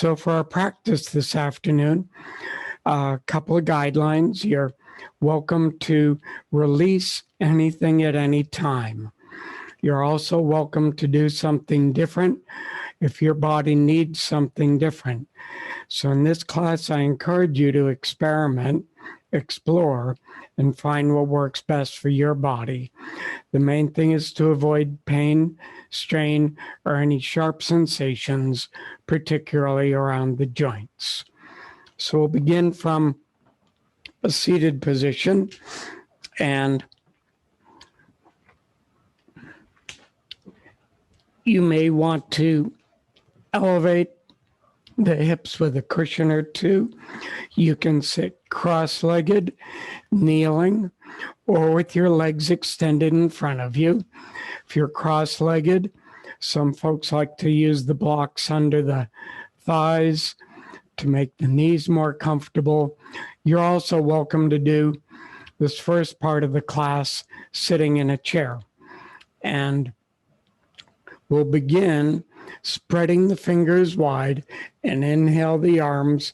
So for our practice this afternoon, a couple of guidelines. You're welcome to release anything at any time. You're also welcome to do something different if your body needs something different. So in this class, I encourage you to experiment, explore, and find what works best for your body. The main thing is to avoid pain, strain, or any sharp sensations, particularly around the joints. So we'll begin from a seated position, and you may want to elevate the hips with a cushion or two. You can sit cross-legged, kneeling, or with your legs extended in front of you. If you're cross-legged, some folks like to use the blocks under the thighs to make the knees more comfortable. You're also welcome to do this first part of the class sitting in a chair. And we'll begin spreading the fingers wide and inhale the arms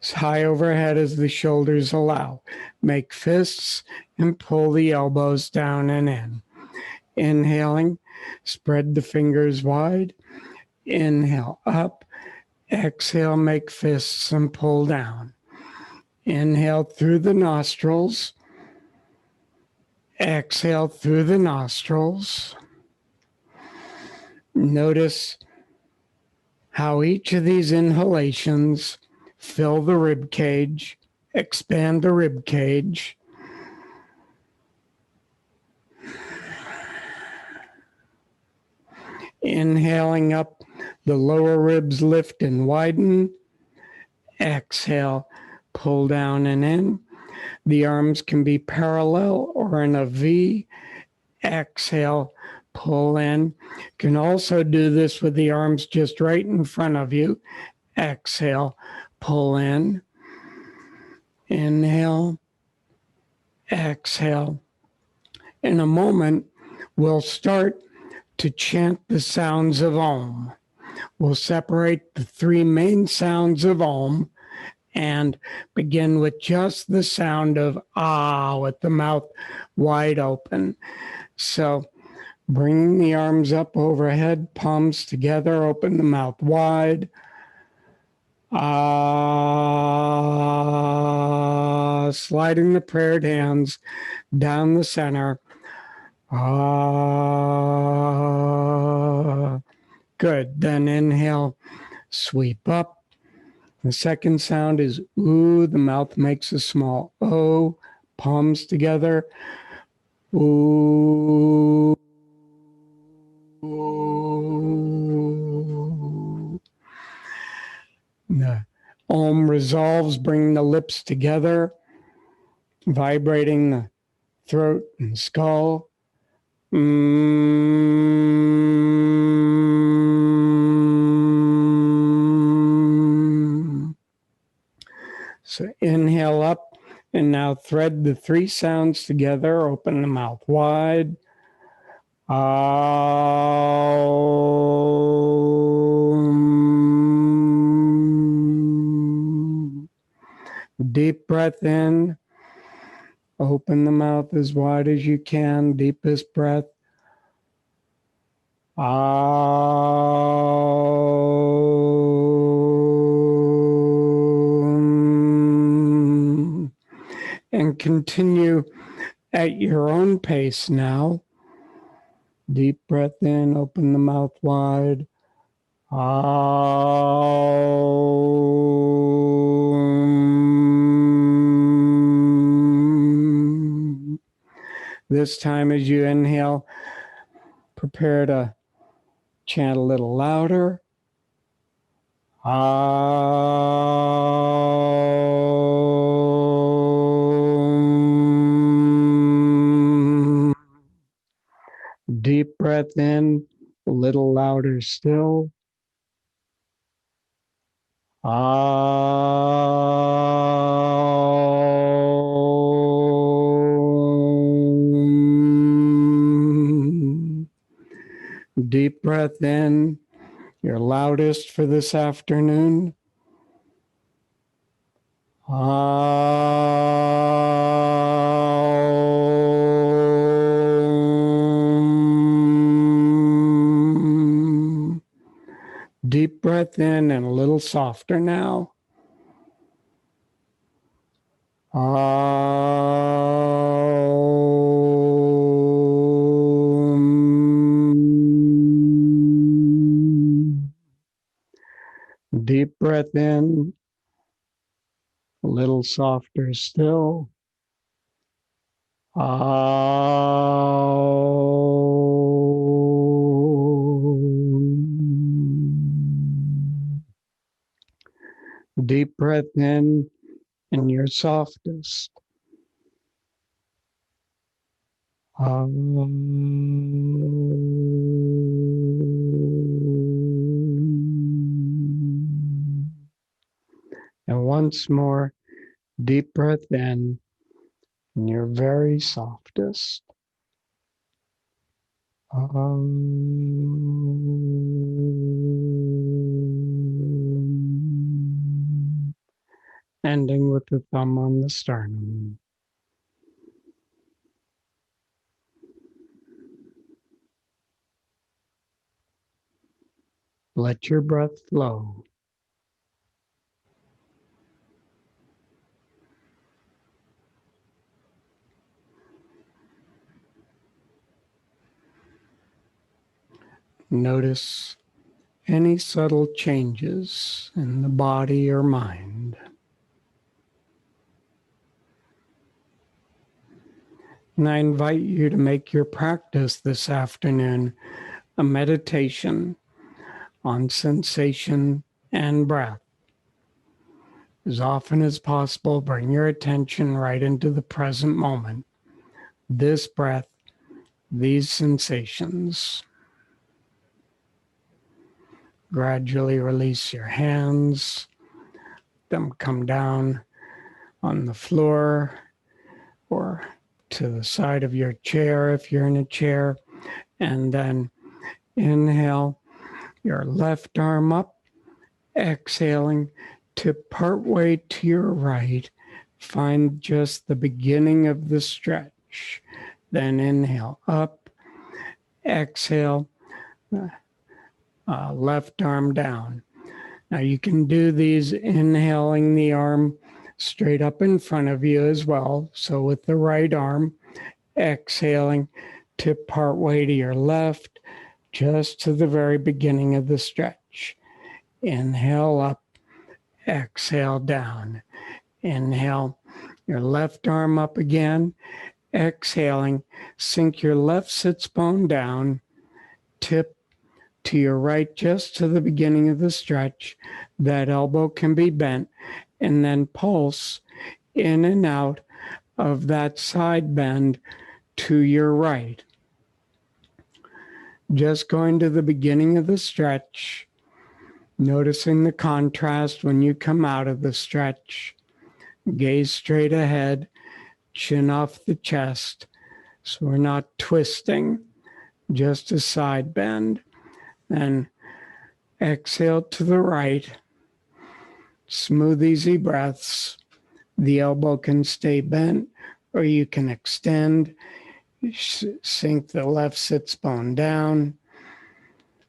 as high overhead as the shoulders allow. Make fists and pull the elbows down and in. Inhaling, spread the fingers wide. Inhale up. Exhale, make fists and pull down. Inhale through the nostrils. Exhale through the nostrils. Notice how each of these inhalations fill the rib cage, expand the rib cage. Inhaling up, the lower ribs lift and widen. Exhale, pull down and in. The arms can be parallel or in a V. Exhale, pull in. You can also do this with the arms just right in front of you. Exhale, pull in. Inhale, exhale. In a moment, we'll start to chant the sounds of Om. We'll separate the three main sounds of Om and begin with just the sound of Ah with the mouth wide open. So bring the arms up overhead, palms together, open the mouth wide. Ah, sliding the paired hands down the center. Ah, good. Then inhale, sweep up. The second sound is ooh. The mouth makes a small O. Palms together. Ooh. The Om resolves, bring the lips together, vibrating the throat and skull. So inhale up, and now thread the three sounds together. Open the mouth wide. Deep breath in. Open the mouth as wide as you can. Deepest breath. And continue at your own pace now. Deep breath in, open the mouth wide. This time as you inhale, prepare to chant a little louder. Deep breath in, a little louder still. Deep breath in, Your loudest for this afternoon. Deep breath in and a little softer now. Deep breath in, a little softer still. Deep breath in and your softest. And once more, deep breath in and your very softest. Ending with the thumb on the sternum. Let your breath flow. Notice any subtle changes in the body or mind. And I invite you to make your practice this afternoon a meditation on sensation and breath. As often as possible, bring your attention right into the present moment. This breath, these sensations. Gradually release your hands. Them come down on the floor or to the side of your chair if you're in a chair. And then inhale your left arm up, exhaling to partway to your right. Find just the beginning of the stretch. Then inhale up, exhale, left arm down. Now you can do these inhaling the arm straight up in front of you as well. So with the right arm, exhaling to partway to your left, just to the very beginning of the stretch. Inhale up, exhale down. Inhale your left arm up again, exhaling, sink your left sits bone down, tip to your right just to the beginning of the stretch. That elbow can be bent, and then pulse in and out of that side bend to your right. Just going to the beginning of the stretch, noticing the contrast when you come out of the stretch. Gaze straight ahead, chin off the chest, so we're not twisting, just a side bend. Then exhale to the right. Smooth, easy breaths. The elbow can stay bent or you can extend. Sink the left sits bone down.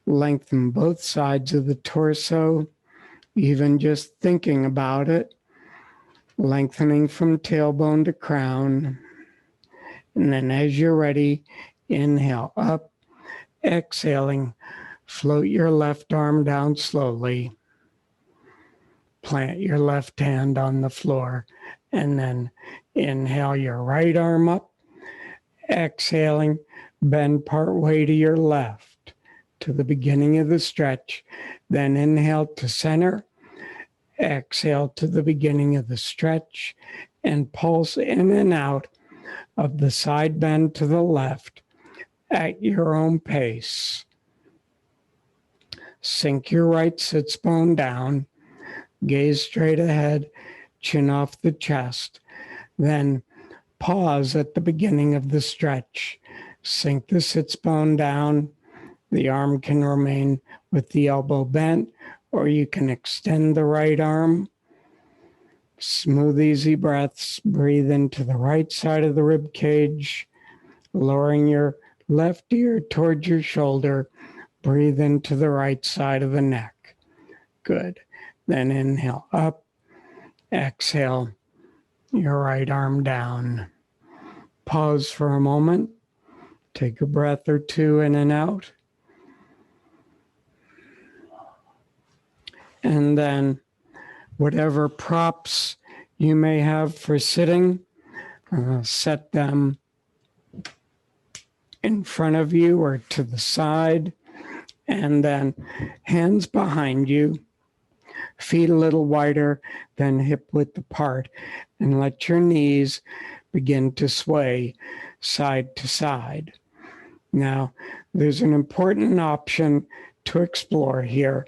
Lengthen both sides of the torso, even just thinking about it. Lengthening from tailbone to crown. And then as you're ready, inhale up, exhaling, float your left arm down slowly. Plant your left hand on the floor, and then inhale your right arm up, exhaling, bend part way to your left to the beginning of the stretch. Then inhale to center, exhale to the beginning of the stretch, and pulse in and out of the side bend to the left at your own pace. Sink your right sits bone down, gaze straight ahead, chin off the chest. Then pause at the beginning of the stretch. Sink the sits bone down, The arm can remain with the elbow bent, or you can extend the right arm. Smooth, easy breaths. Breathe into the right side of the rib cage, lowering your left ear towards your shoulder. Breathe into the right side of the neck. Good. Then inhale up. Exhale your right arm down. Pause for a moment. Take a breath or two in and out. And then whatever props you may have for sitting, set them in front of you or to the side. And then hands behind you, feet a little wider than hip width apart, and let your knees begin to sway side to side. Now, there's an important option to explore here,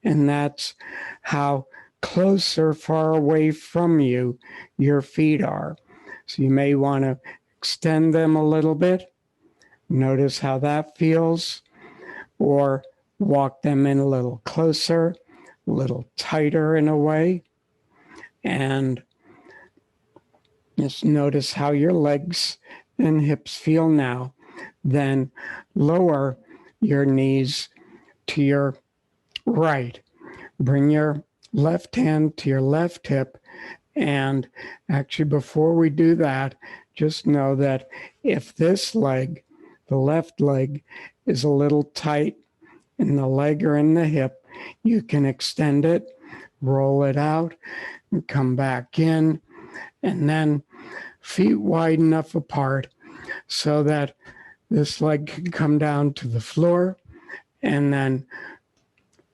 and that's how close or far away from you your feet are. So you may want to extend them a little bit. Notice how that feels, or walk them in a little closer, a little tighter in a way, and just notice how your legs and hips feel now. Then lower your knees to your right. Bring your left hand to your left hip. And actually, before we do that, just know that if this leg, the left leg, is a little tight in the leg or in the hip, you can extend it, roll it out, and come back in. And then feet wide enough apart so that this leg can come down to the floor. And then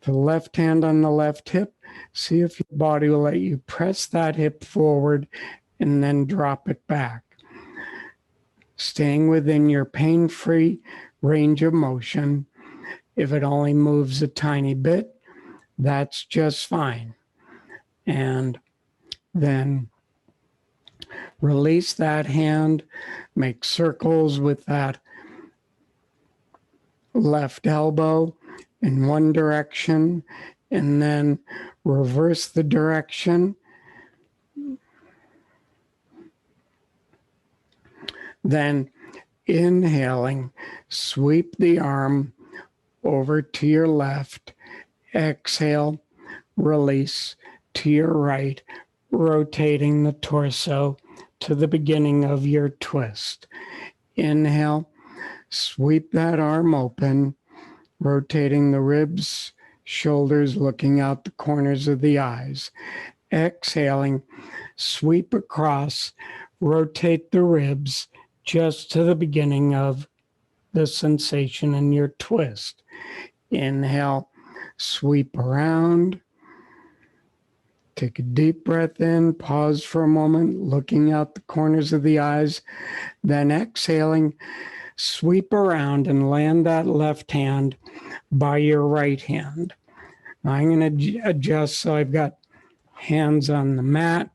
the left hand on the left hip, see if your body will let you press that hip forward and then drop it back. Staying within your pain-free range of motion. If it only moves a tiny bit, that's just fine. And then release that hand, make circles with that left elbow in one direction, and then reverse the direction. Then inhaling, sweep the arm over to your left. Exhale, release to your right, rotating the torso to the beginning of your twist. Inhale, sweep that arm open, rotating the ribs, shoulders looking out the corners of the eyes. Exhaling, sweep across, rotate the ribs just to the beginning of the sensation in your twist. Inhale, sweep around. Take a deep breath in, pause for a moment, looking out the corners of the eyes. Then exhaling, sweep around and land that left hand by your right hand. Now I'm going to adjust so I've got hands on the mat,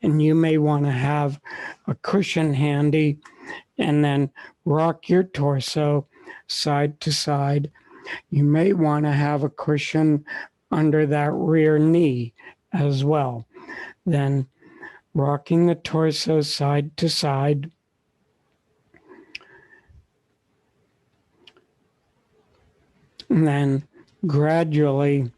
and you may want to have a cushion handy, and then rock your torso side to side. You may want to have a cushion under that rear knee as well. Then rocking the torso side to side. And then gradually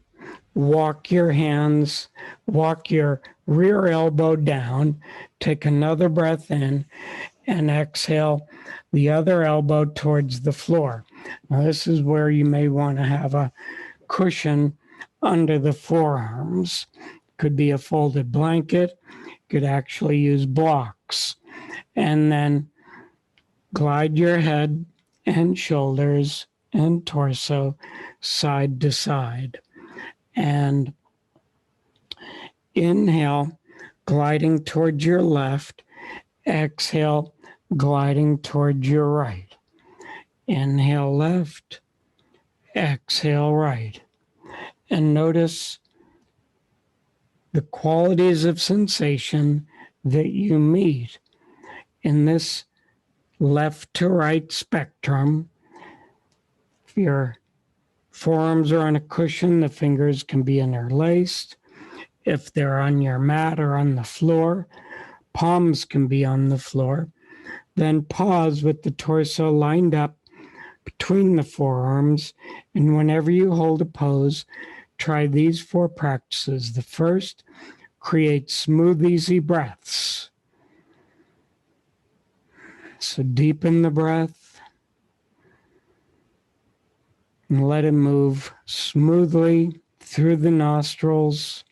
walk your hands, walk your rear elbow down, take another breath in, and exhale the other elbow towards the floor. Now this is where you may want to have a cushion under the forearms. Could be a folded blanket, could actually use blocks. And then glide your head and shoulders and torso side to side. And inhale, gliding towards your left. Exhale, gliding towards your right. Inhale left, exhale right. And notice the qualities of sensation that you meet in this left to right spectrum. If you're forearms are on a cushion, the fingers can be interlaced. If they're on your mat or on the floor, palms can be on the floor. Then pause with the torso lined up between the forearms. And whenever you hold a pose, try these 4 practices. The first, create smooth, easy breaths. So deepen the breath and let it move smoothly through the nostrils.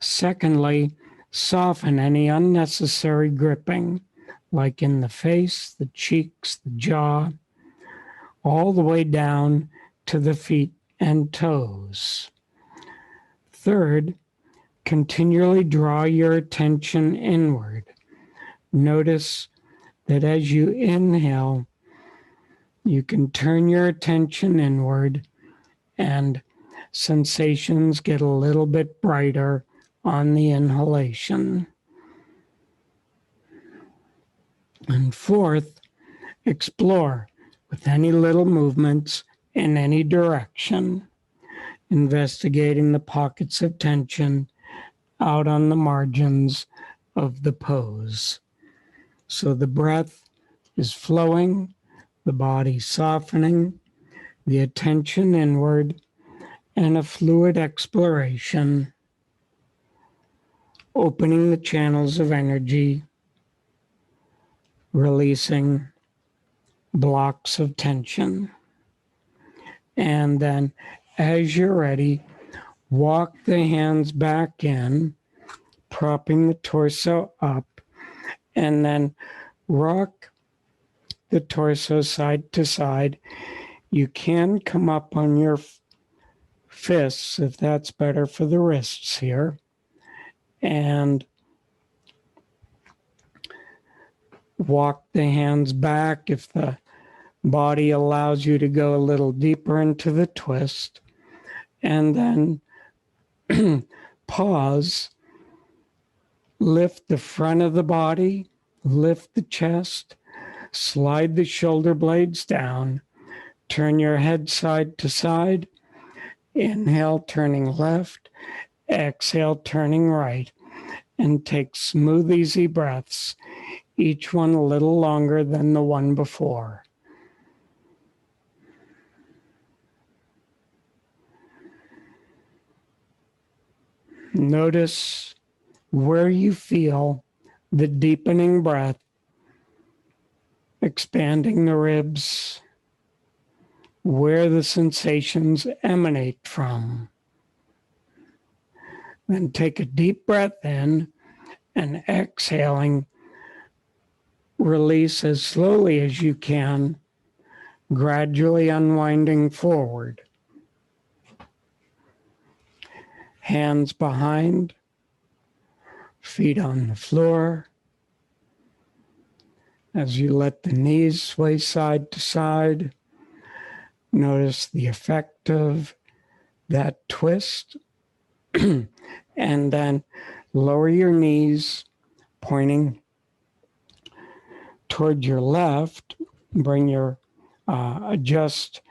Secondly, soften any unnecessary gripping, like in the face, the cheeks, the jaw, all the way down to the feet and toes. Third, continually draw your attention inward. Notice that as you inhale, you can turn your attention inward and sensations get a little bit brighter on the inhalation. And fourth, explore with any little movements in any direction, investigating the pockets of tension out on the margins of the pose. So the breath is flowing, the body softening, the attention inward, and a fluid exploration, opening the channels of energy, releasing blocks of tension. And then, as you're ready, walk the hands back in, propping the torso up, and then rock the torso side to side. You can come up on your fists if that's better for the wrists here. And walk the hands back if the body allows you to go a little deeper into the twist. And then pause, lift the front of the body, lift the chest, slide the shoulder blades down, turn your head side to side, inhale, turning left, exhale, turning right, and take smooth, easy breaths, each one a little longer than the one before. Notice where you feel the deepening breath, expanding the ribs, where the sensations emanate from. Then take a deep breath in and exhaling, release as slowly as you can, gradually unwinding forward. Hands behind, feet on the floor. As you let the knees sway side to side, notice the effect of that twist. And then lower your knees, pointing toward your left. Bring your, adjust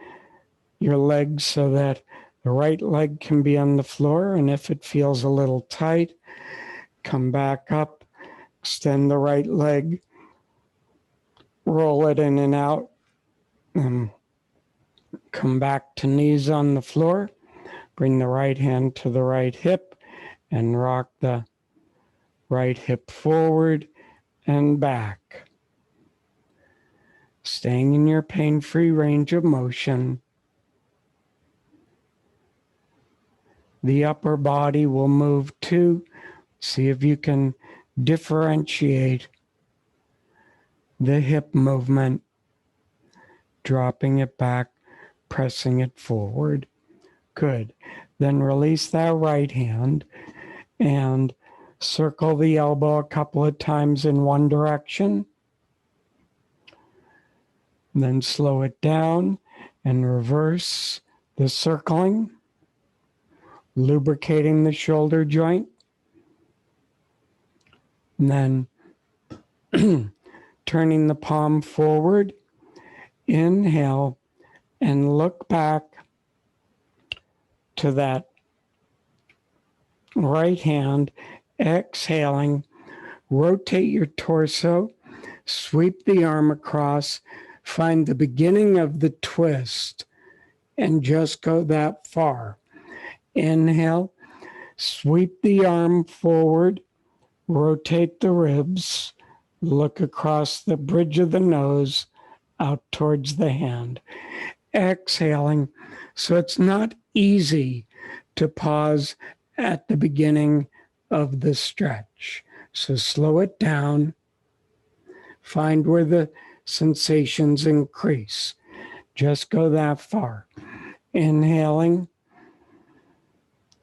your legs so that the right leg can be on the floor. And if it feels a little tight, come back up, extend the right leg, roll it in and out, and come back to knees on the floor. Bring the right hand to the right hip and rock the right hip forward and back. Staying in your pain-free range of motion. The upper body will move too. See if you can differentiate the hip movement, dropping it back, pressing it forward. Good. Then release that right hand and circle the elbow a couple of times in one direction. Then slow it down and reverse the circling, lubricating the shoulder joint. And then turning the palm forward, inhale and look back to that right hand, exhaling, rotate your torso, sweep the arm across, find the beginning of the twist, and just go that far. Inhale, sweep the arm forward, rotate the ribs, look across the bridge of the nose out towards the hand. Exhaling, so it's not easy to pause at the beginning of the stretch. So slow it down, find where the sensations increase. Just go that far. Inhaling,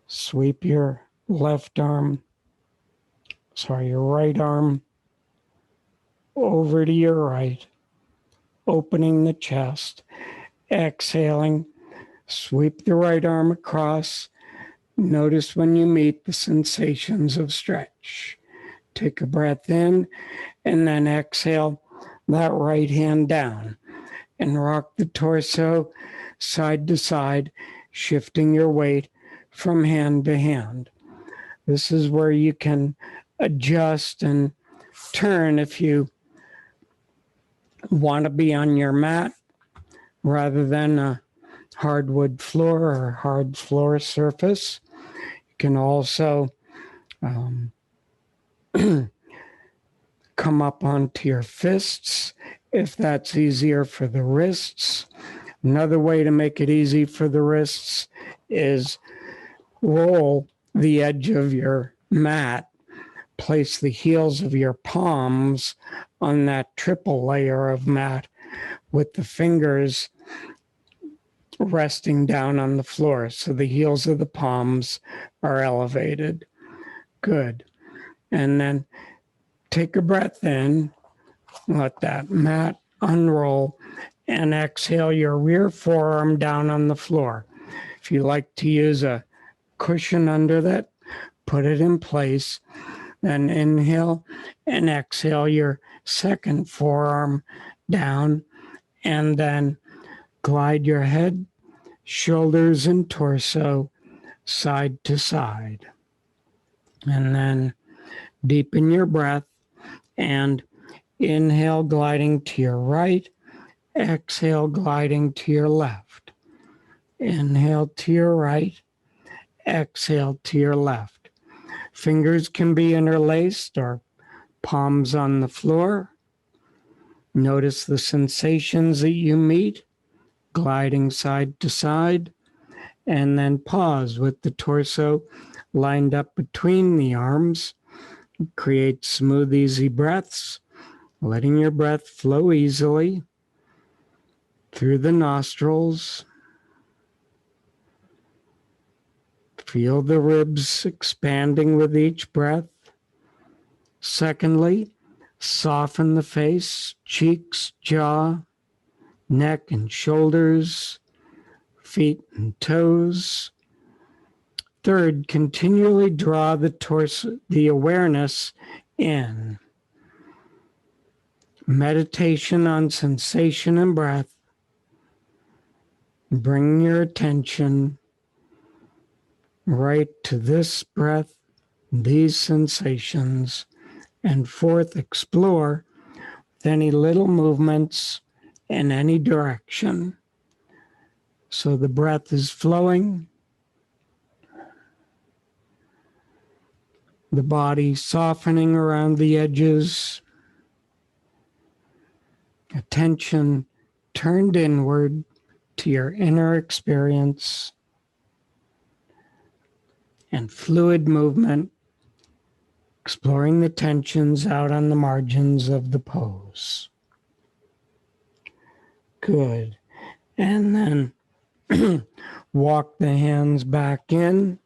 sweep your your right arm over to your right, opening the chest. Exhaling, sweep the right arm across. Notice when you meet the sensations of stretch. Take a breath in and then exhale that right hand down and rock the torso side to side, shifting your weight from hand to hand. This is where you can adjust and turn if you want to be on your mat rather than a hardwood floor or hard floor surface. You can also come up onto your fists if that's easier for the wrists. Another way to make it easy for the wrists is roll the edge of your mat, place the heels of your palms on that triple layer of mat with the fingers resting down on the floor. So the heels of the palms are elevated. Good. And then take a breath in, let that mat unroll, and exhale your rear forearm down on the floor. If you like to use a cushion under that, put it in place. Then inhale and exhale your second forearm down, and then glide your head, shoulders, and torso side to side. And then deepen your breath and inhale, gliding to your right, exhale, gliding to your left. Inhale to your right, exhale to your left. Fingers can be interlaced or palms on the floor. Notice the sensations that you meet, gliding side to side, and then pause with the torso lined up between the arms. Create smooth, easy breaths, letting your breath flow easily through the nostrils. Feel the ribs expanding with each breath. Secondly, soften the face, cheeks, jaw, neck and shoulders, feet and toes. Third, continually draw the torso, the awareness in. Meditation on sensation and breath. Bring your attention right to this breath, these sensations. And fourth, explore with any little movements in any direction. So the breath is flowing, the body softening around the edges, attention turned inward to your inner experience, and fluid movement, exploring the tensions out on the margins of the pose. Good. And then walk the hands back in,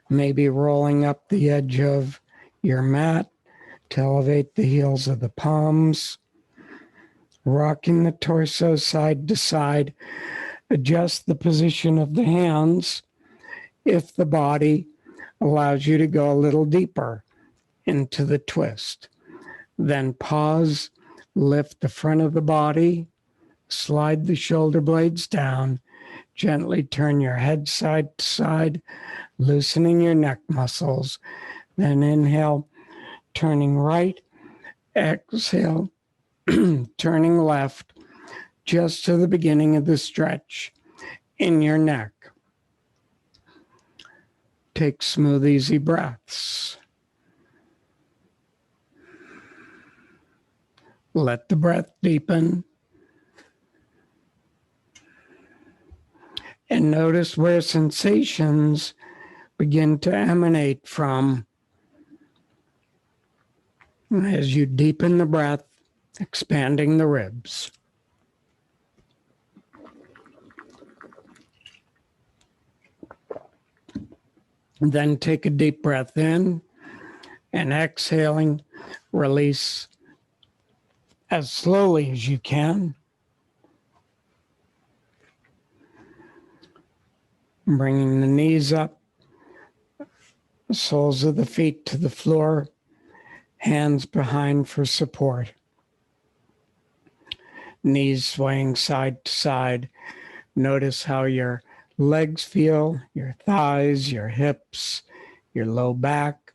maybe rolling up the edge of your mat to elevate the heels of the palms, rocking the torso side to side. Adjust the position of the hands if the body allows you to go a little deeper into the twist. Then pause, lift the front of the body, Slide the shoulder blades down. Gently turn your head side to side, loosening your neck muscles. Then inhale, turning right. Exhale, turning left, just to the beginning of the stretch in your neck. Take smooth, easy breaths. Let the breath deepen. And notice where sensations begin to emanate from as you deepen the breath, expanding the ribs. Then take a deep breath in and exhaling, release as slowly as you can. Bringing the knees up, the soles of the feet to the floor, hands behind for support. Knees swaying side to side. Notice how your legs feel, your thighs, your hips, your low back.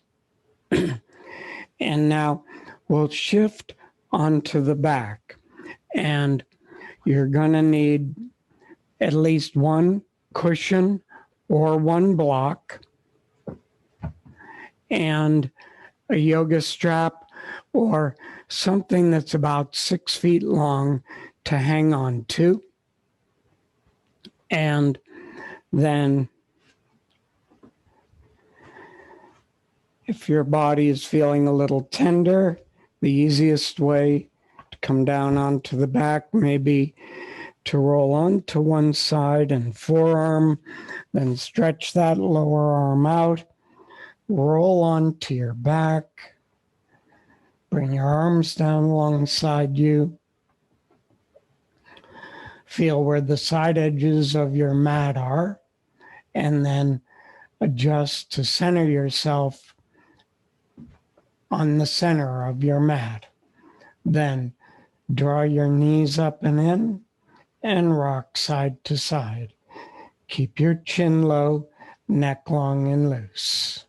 And now we'll shift onto the back. And you're going to need at least one cushion or one block and a yoga strap or something that's about 6 feet long to hang on to. And then if your body is feeling a little tender, the easiest way to come down onto the back may be to roll onto one side and forearm, then stretch that lower arm out, roll onto your back, bring your arms down alongside you. Feel where the side edges of your mat are, and then adjust to center yourself on the center of your mat. Then draw your knees up and in and rock side to side. Keep your chin low, neck long and loose.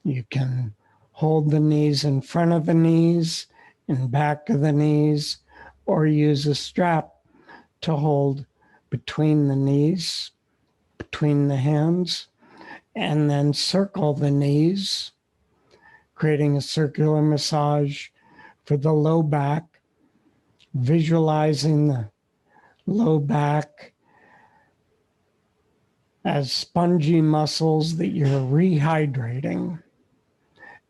You can hold the knees in front of the knees, in back of the knees, or use a strap to hold between the knees, between the hands, and then circle the knees, creating a circular massage for the low back, visualizing the low back as spongy muscles that you're rehydrating.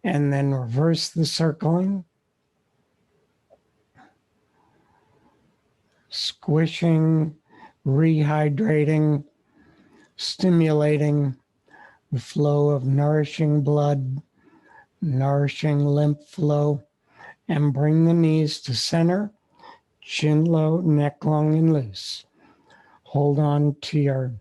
And then reverse the circling, squishing, rehydrating, stimulating the flow of nourishing blood, nourishing lymph flow, and bring the knees to center, chin low, neck long and loose. Hold on to your,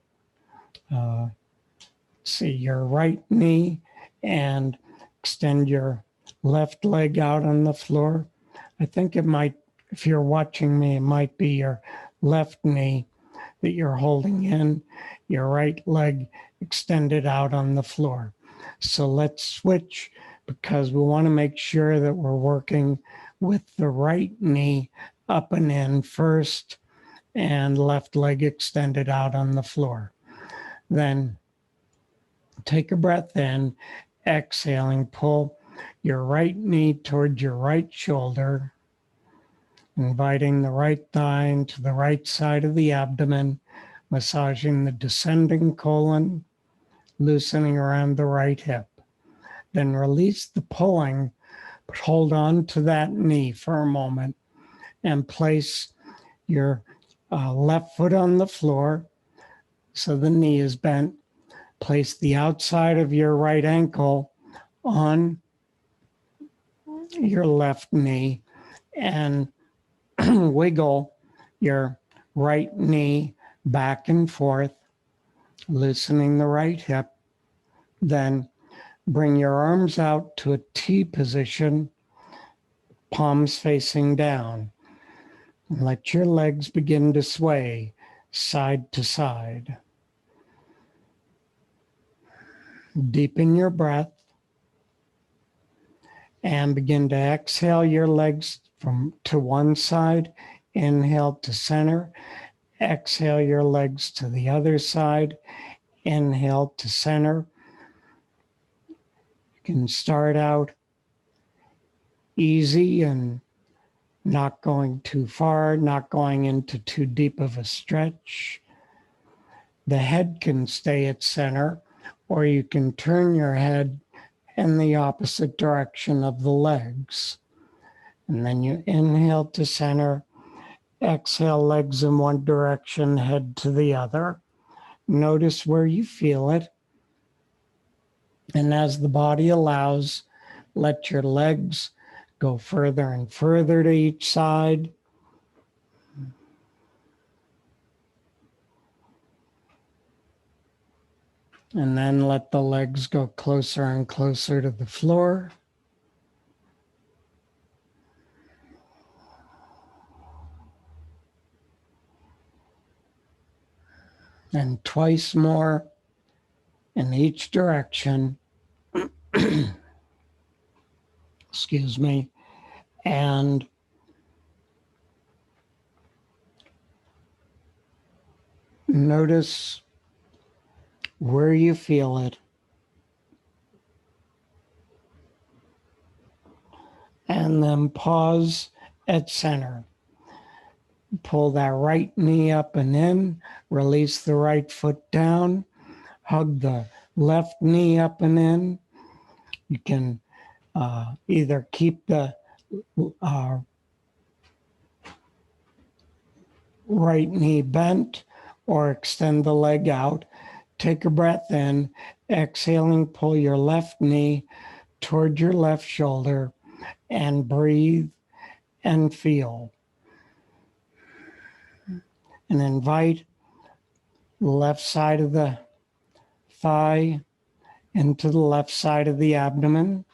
your right knee and extend your left leg out on the floor. I think it might, if you're watching me, it might be your left knee that you're holding in, your right leg extended out on the floor. So let's switch because we want to make sure that we're working with the right knee up and in first and left leg extended out on the floor. Then take a breath in, exhaling, pull your right knee towards your right shoulder, inviting the right thigh into the right side of the abdomen, massaging the descending colon, loosening around the right hip. Then release the pulling, but hold on to that knee for a moment and place your left foot on the floor so the knee is bent. Place the outside of your right ankle on your left knee and wiggle your right knee back and forth, loosening the right hip. Then bring your arms out to a T position, palms facing down. Let your legs begin to sway side to side. Deepen your breath and begin to exhale your legs from to one side. Inhale to center. Exhale your legs to the other side. Inhale to center. You can start out easy and not going too far, not going into too deep of a stretch. The head can stay at center, or you can turn your head in the opposite direction of the legs. And then you inhale to center, exhale legs in one direction, head to the other. Notice where you feel it. And as the body allows, let your legs go further and further to each side. And then let the legs go closer and closer to the floor. And twice more in each direction. Excuse me. And notice where you feel it. And then pause at center. Pull that right knee up and in, release the right foot down, hug the left knee up and in. You can either keep the right knee bent or extend the leg out. Take a breath in, exhaling, pull your left knee toward your left shoulder and breathe and feel. And invite the left side of the thigh into the left side of the abdomen,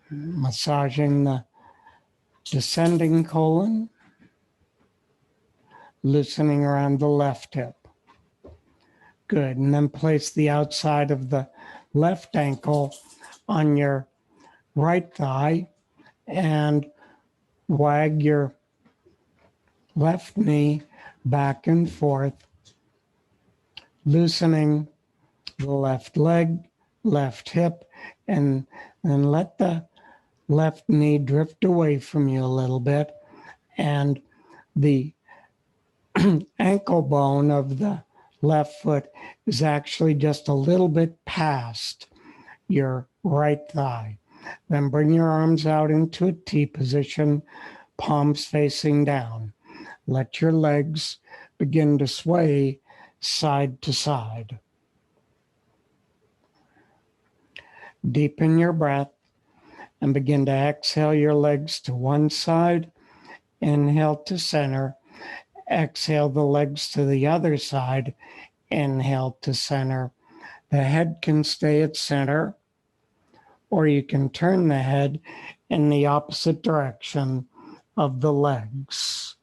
massaging the descending colon, loosening around the left hip. Good. And then place the outside of the left ankle on your right thigh and wag your left knee back and forth, loosening the left leg, left hip, and then let the left knee drift away from you a little bit. And the ankle bone of the left foot is actually just a little bit past your right thigh. Then bring your arms out into a T position, palms facing down. Let your legs begin to sway side to side. Deepen your breath and begin to exhale your legs to one side. Inhale to center. Exhale the legs to the other side. Inhale to center. The head can stay at center, or you can turn the head in the opposite direction of the legs.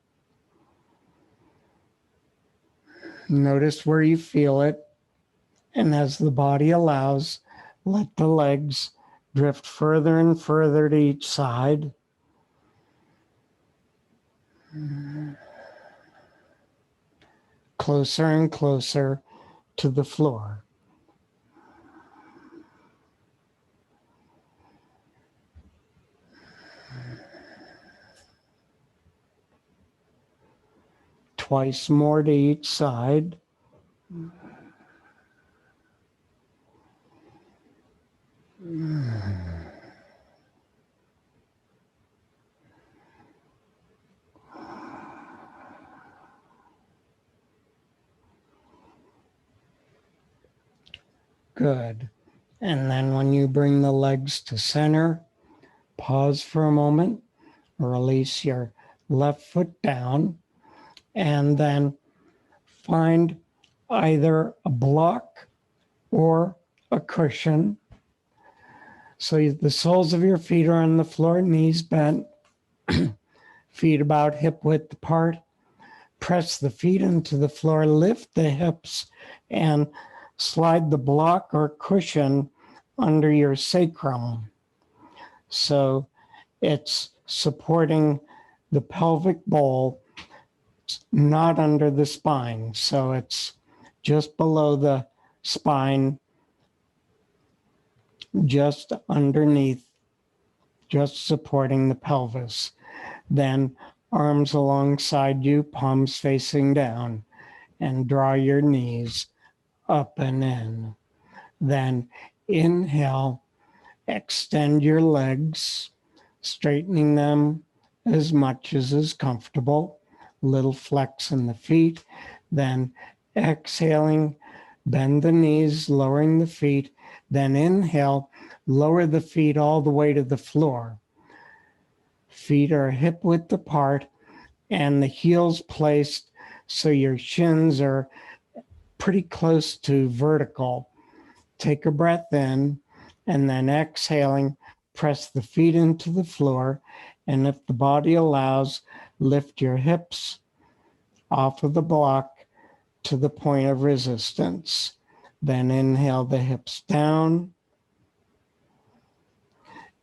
Notice where you feel it, and as the body allows, let the legs drift further and further to each side. Closer and closer to the floor. Twice more to each side. Good. And then when you bring the legs to center, pause for a moment, release your left foot down, and then find either a block or a cushion. So the soles of your feet are on the floor, knees bent. feet about hip width apart. Press the feet into the floor, lift the hips, and slide the block or cushion under your sacrum. So it's supporting the pelvic bowl, not under the spine. So it's just below the spine, just underneath, just supporting the pelvis. Then arms alongside you, palms facing down, and draw your knees up and in. Then inhale, extend your legs, straightening them as much as is comfortable. Little flex in the feet. Then exhaling, bend the knees, lowering the feet. Then inhale, lower the feet all the way to the floor. Feet are hip width apart and the heels placed so your shins are pretty close to vertical. Take a breath in and then exhaling, press the feet into the floor. And if the body allows, lift your hips off of the block to the point of resistance. Then inhale the hips down.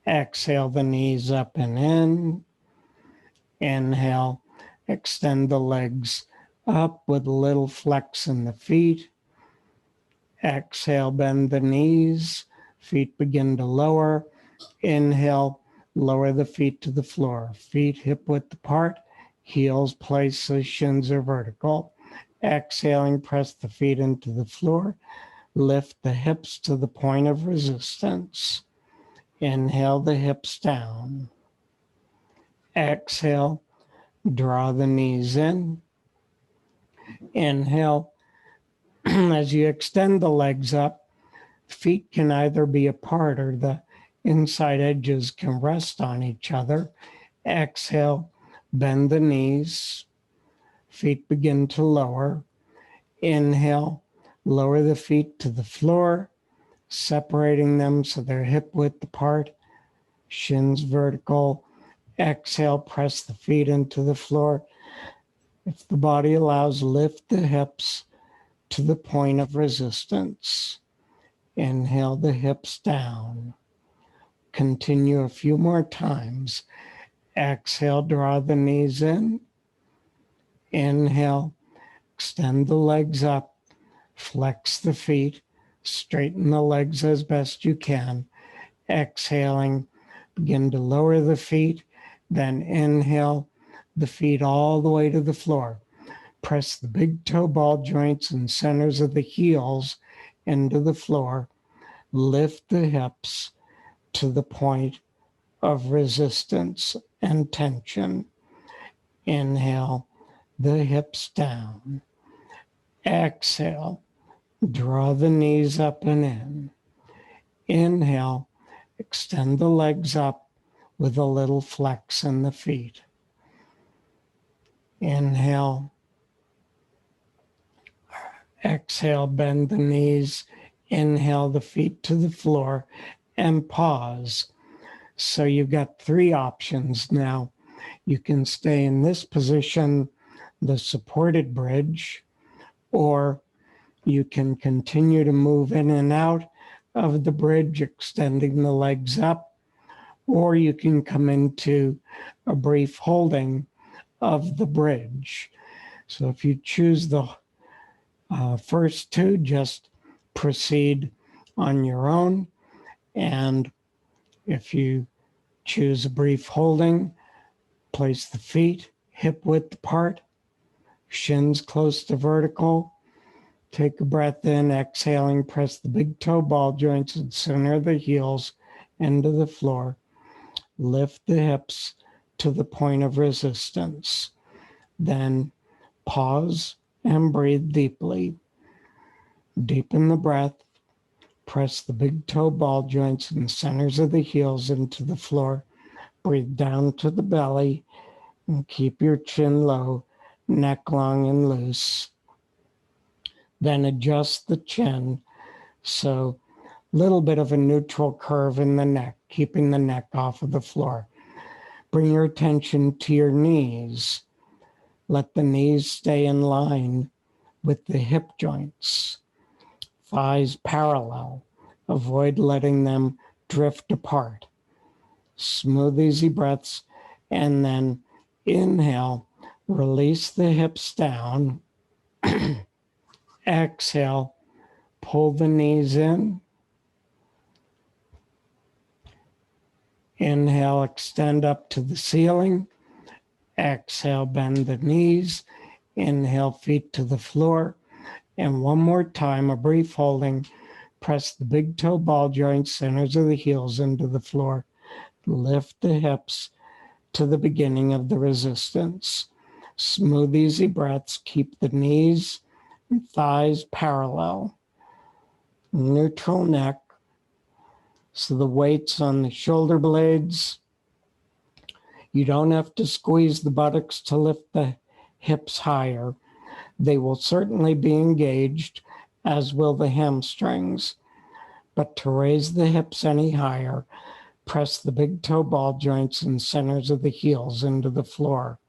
Exhale the knees up and in. Inhale, extend the legs up with a little flex in the feet. Exhale, bend the knees. Feet begin to lower. Inhale, lower the feet to the floor. Feet hip width apart. Heels placed so shins are vertical. Exhaling, press the feet into the floor. Lift the hips to the point of resistance. Inhale the hips down. Exhale, draw the knees in. Inhale, as you extend the legs up, feet can either be apart or the inside edges can rest on each other. Exhale, bend the knees. Feet begin to lower. Inhale, lower the feet to the floor, separating them so they're hip width apart, shins vertical. Exhale, press the feet into the floor. If the body allows, lift the hips to the point of resistance. Inhale the hips down. Continue a few more times. Exhale, draw the knees in. Inhale, extend the legs up, flex the feet, straighten the legs as best you can. Exhaling, begin to lower the feet, then inhale the feet all the way to the floor. Press the big toe ball joints and centers of the heels into the floor. Lift the hips to the point of resistance and tension. Inhale the hips down. Exhale, draw the knees up and in. Inhale, extend the legs up with a little flex in the feet. Inhale. Exhale, bend the knees. Inhale the feet to the floor and pause. So you've got three options now. You can stay in this position, the supported bridge, or you can continue to move in and out of the bridge, extending the legs up, or you can come into a brief holding of the bridge. So if you choose the first two, just proceed on your own. And if you choose a brief holding, place the feet hip width apart, shins close to vertical. Take a breath in, exhaling, press the big toe ball joints and center of the heels into the floor. Lift the hips to the point of resistance. Then pause and breathe deeply. Deepen the breath. Press the big toe ball joints and centers of the heels into the floor. Breathe down to the belly and keep your chin low, neck long and loose. Then adjust the chin. So a little bit of a neutral curve in the neck, keeping the neck off of the floor. Bring your attention to your knees. Let the knees stay in line with the hip joints. Thighs parallel. Avoid letting them drift apart. Smooth, easy breaths, and then inhale. Release the hips down. Exhale. Pull the knees in. Inhale, extend up to the ceiling. Exhale, bend the knees. Inhale, feet to the floor. And one more time, a brief holding. Press the big toe ball joints, centers of the heels into the floor. Lift the hips to the beginning of the resistance. Smooth, easy breaths. Keep the knees and thighs parallel. Neutral neck. So the weight's on the shoulder blades. You don't have to squeeze the buttocks to lift the hips higher. They will certainly be engaged, as will the hamstrings. But to raise the hips any higher, press the big toe ball joints and centers of the heels into the floor.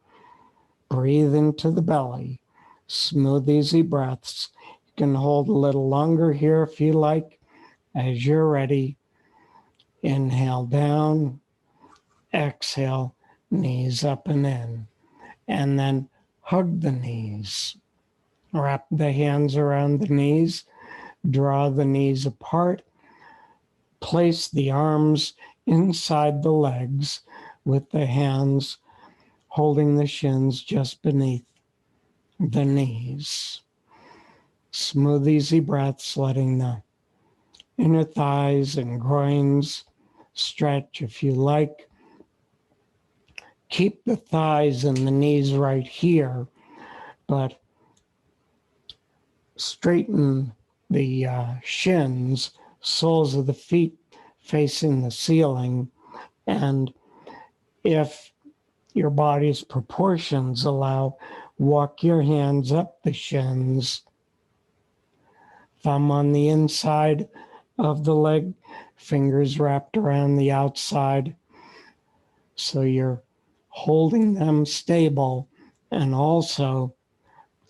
Breathe into the belly. Smooth, easy breaths. You can hold a little longer here if you like. As you're ready, inhale down, exhale, knees up and in. And then hug the knees. Wrap the hands around the knees. Draw the knees apart. Place the arms inside the legs with the hands holding the shins just beneath the knees. Smooth, easy breaths, letting the inner thighs and groins stretch if you like. Keep the thighs and the knees right here, but straighten the shins, soles of the feet facing the ceiling. And if your body's proportions allow, walk your hands up the shins, thumb on the inside of the leg, fingers wrapped around the outside. So you're holding them stable, and also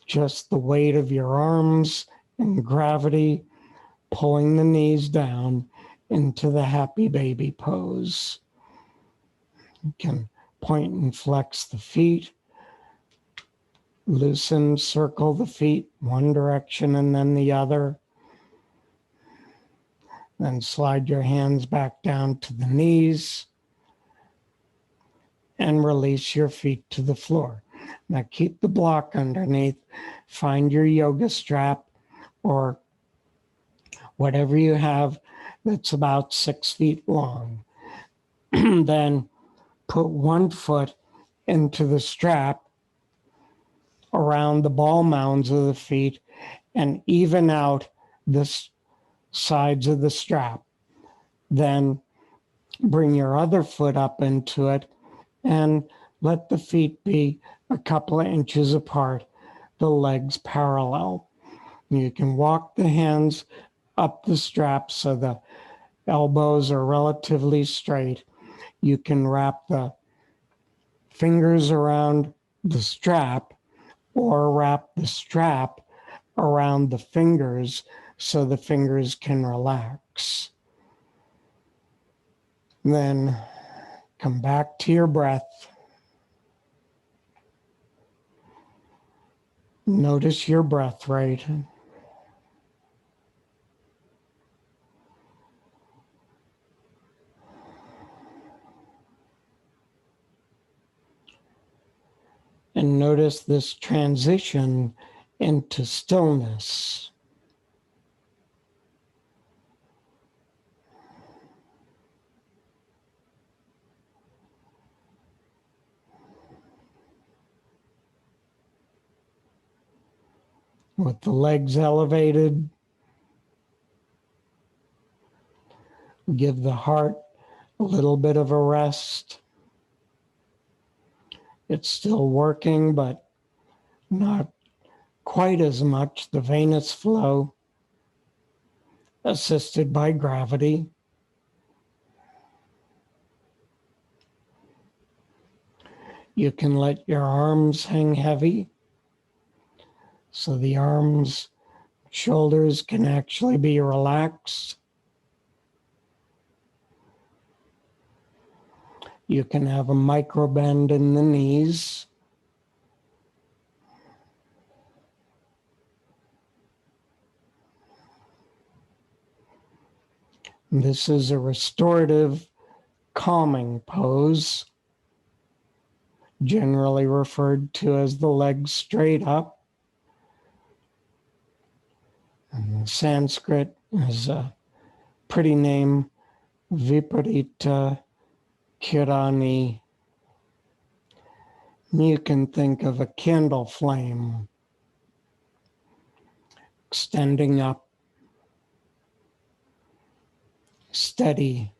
just the weight of your arms and gravity pulling the knees down into the happy baby pose. You can point and flex the feet, loosen, circle the feet one direction and then the other. Then slide your hands back down to the knees and release your feet to the floor. Now keep the block underneath. Find your yoga strap or whatever you have that's about 6 feet long. Then put one foot into the strap around the ball mounds of the feet and even out the sides of the strap. Then bring your other foot up into it and let the feet be a couple of inches apart, the legs parallel. You can walk the hands up the strap so the elbows are relatively straight. You can wrap the fingers around the strap or wrap the strap around the fingers so the fingers can relax. Then come back to your breath. Notice your breath rate. And notice this transition into stillness. With the legs elevated, give the heart a little bit of a rest. It's still working, but not quite as much. The venous flow, assisted by gravity. You can let your arms hang heavy. So the arms, shoulders can actually be relaxed. You can have a micro bend in the knees. This is a restorative calming pose, generally referred to as the legs straight up. And Sanskrit is a pretty name, Viparita Kirani. You can think of a candle flame extending up, steady,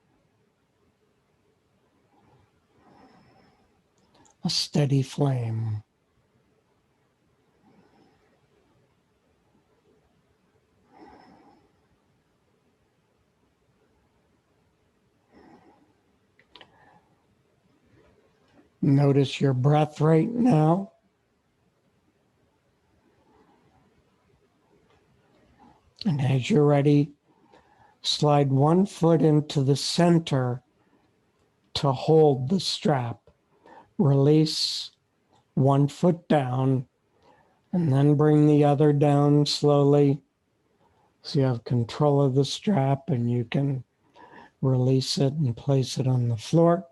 a steady flame. Notice your breath right now. And as you're ready, slide one foot into the center to hold the strap. Release one foot down, and then bring the other down slowly so you have control of the strap and you can release it and place it on the floor.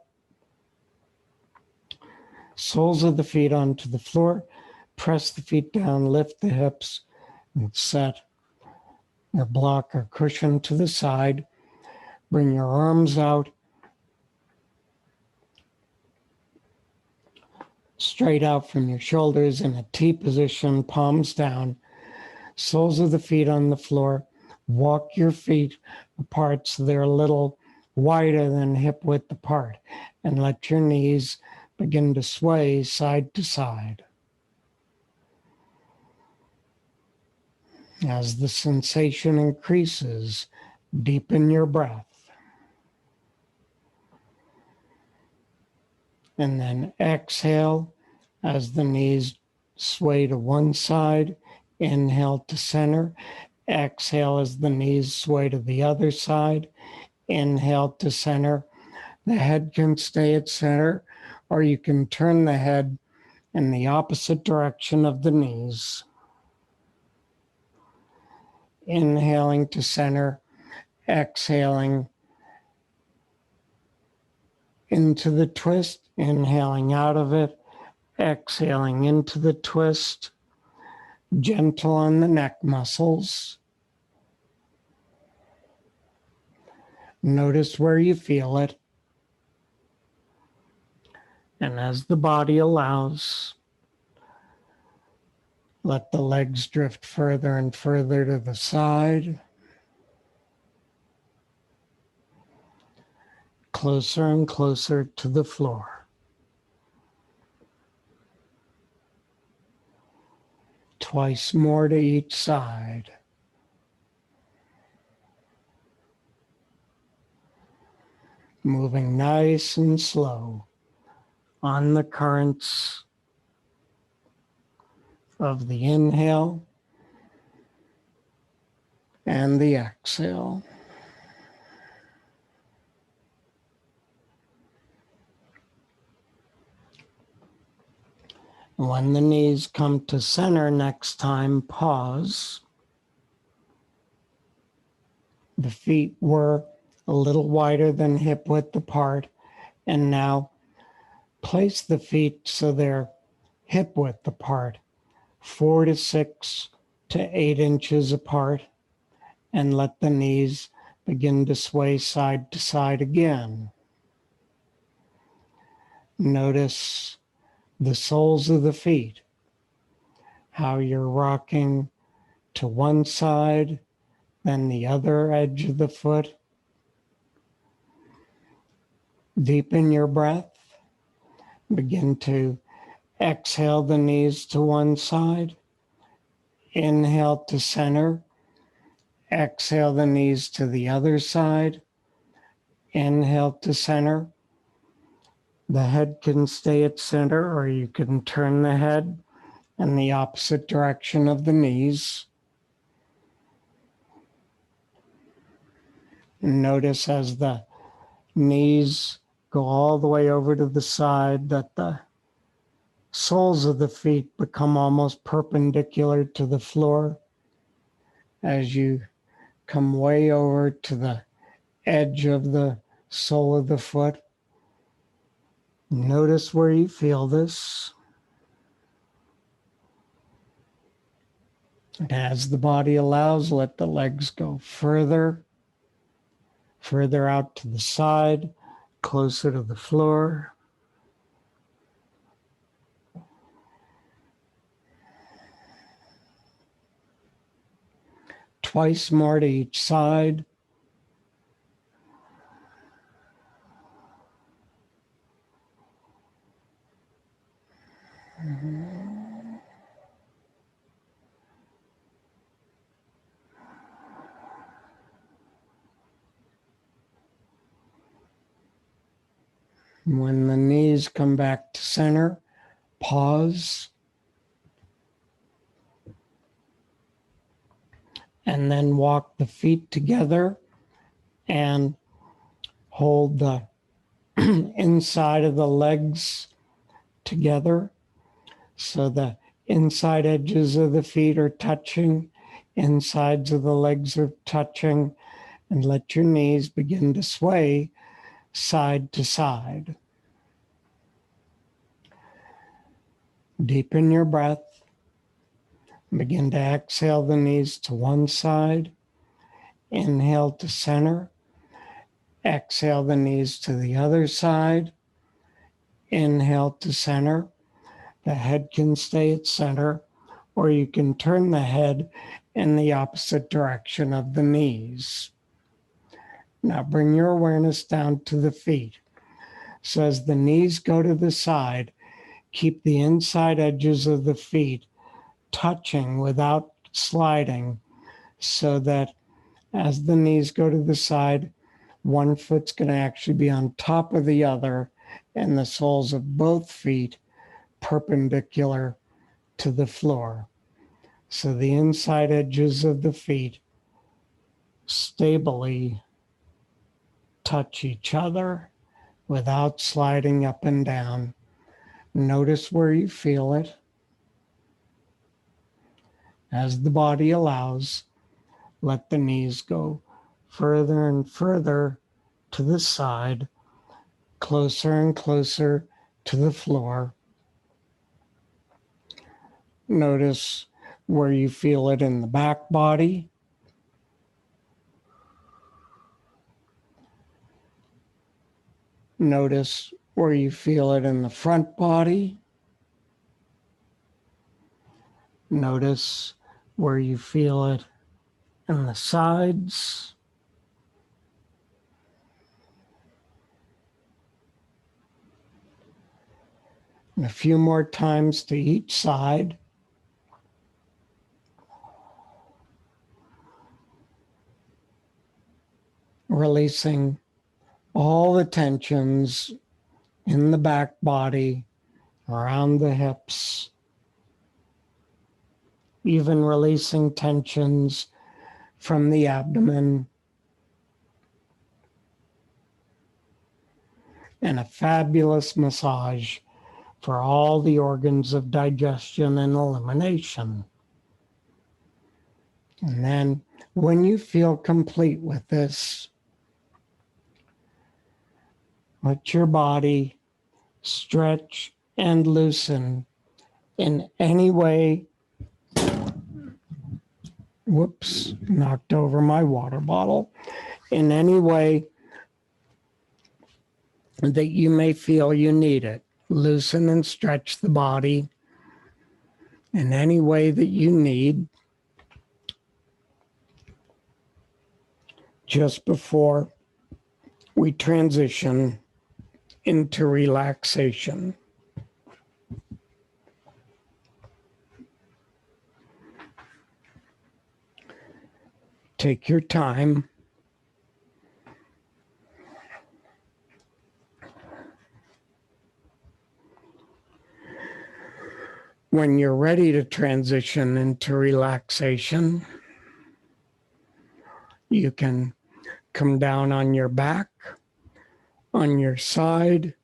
Soles of the feet onto the floor. Press the feet down, lift the hips, and set your block or cushion to the side. Bring your arms out, straight out from your shoulders in a T position, palms down. Soles of the feet on the floor. Walk your feet apart so they're a little wider than hip width apart. And let your knees begin to sway side to side. As the sensation increases, deepen your breath. And then exhale as the knees sway to one side. Inhale to center. Exhale as the knees sway to the other side. Inhale to center. The head can stay at center, or you can turn the head in the opposite direction of the knees. Inhaling to center, exhaling into the twist, inhaling out of it, exhaling into the twist, gentle on the neck muscles. Notice where you feel it. And as the body allows, let the legs drift further and further to the side. Closer and closer to the floor. Twice more to each side. Moving nice and slow on the currents of the inhale and the exhale. When the knees come to center next time, pause. The feet were a little wider than hip width apart, and now place the feet so they're hip width apart, 4 to 6 to 8 inches apart, and let the knees begin to sway side to side again. Notice the soles of the feet, how you're rocking to one side, then the other edge of the foot. Deepen your breath. Begin to exhale the knees to one side. Inhale to center. Exhale the knees to the other side. Inhale to center. The head can stay at center, or you can turn the head in the opposite direction of the knees. And notice as the knees go all the way over to the side that the soles of the feet become almost perpendicular to the floor as you come way over to the edge of the sole of the foot. Notice where you feel this. And as the body allows, let the legs go further out to the side, closer to the floor. Twice more to each side. When the knees come back to center, pause. And then walk the feet together and hold the inside of the legs together. So the inside edges of the feet are touching, insides of the legs are touching, and let your knees begin to sway side to side. Deepen your breath. Begin to exhale the knees to one side. Inhale to center. Exhale the knees to the other side. Inhale to center. The head can stay at center, or you can turn the head in the opposite direction of the knees. Now bring your awareness down to the feet. So as the knees go to the side, keep the inside edges of the feet touching without sliding, so that as the knees go to the side, one foot's going to actually be on top of the other, and the soles of both feet perpendicular to the floor. So the inside edges of the feet stably touch each other without sliding up and down. Notice where you feel it. As the body allows, let the knees go further and further to the side, closer and closer to the floor. Notice where you feel it in the back body. Notice where you feel it in the front body. Notice where you feel it in the sides. And a few more times to each side. Releasing all the tensions in the back body, around the hips, even releasing tensions from the abdomen, and a fabulous massage for all the organs of digestion and elimination. And then when you feel complete with this, let your body stretch and loosen in any way. Whoops, knocked over my water bottle. In any way that you may feel you need it. Loosen and stretch the body in any way that you need. Just before we transition into relaxation. Take your time. When you're ready to transition into relaxation, you can come down on your back, on your side,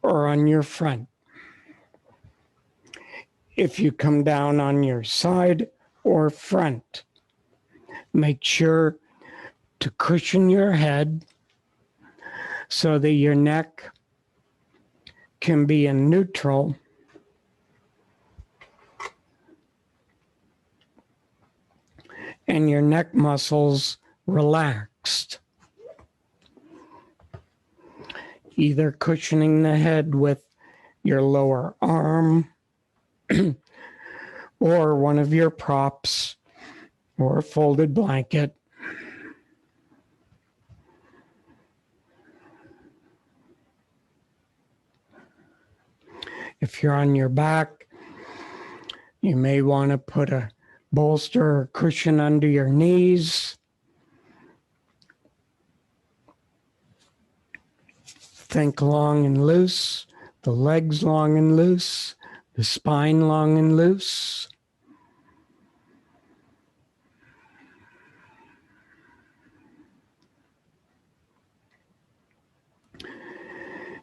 or on your front. If you come down on your side or front, make sure to cushion your head so that your neck can be in neutral and your neck muscles relaxed. Either cushioning the head with your lower arm or one of your props or a folded blanket. If you're on your back, you may want to put a bolster or cushion under your knees. Think long and loose, the legs long and loose, the spine long and loose.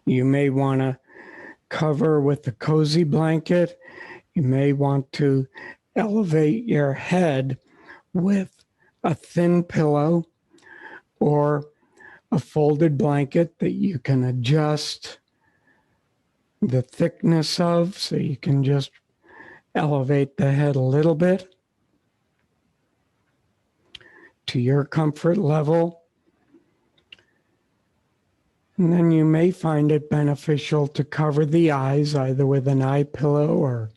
You may want to cover with a cozy blanket. You may want to elevate your head with a thin pillow or a folded blanket that you can adjust the thickness of, so you can just elevate the head a little bit to your comfort level. And then you may find it beneficial to cover the eyes either with an eye pillow or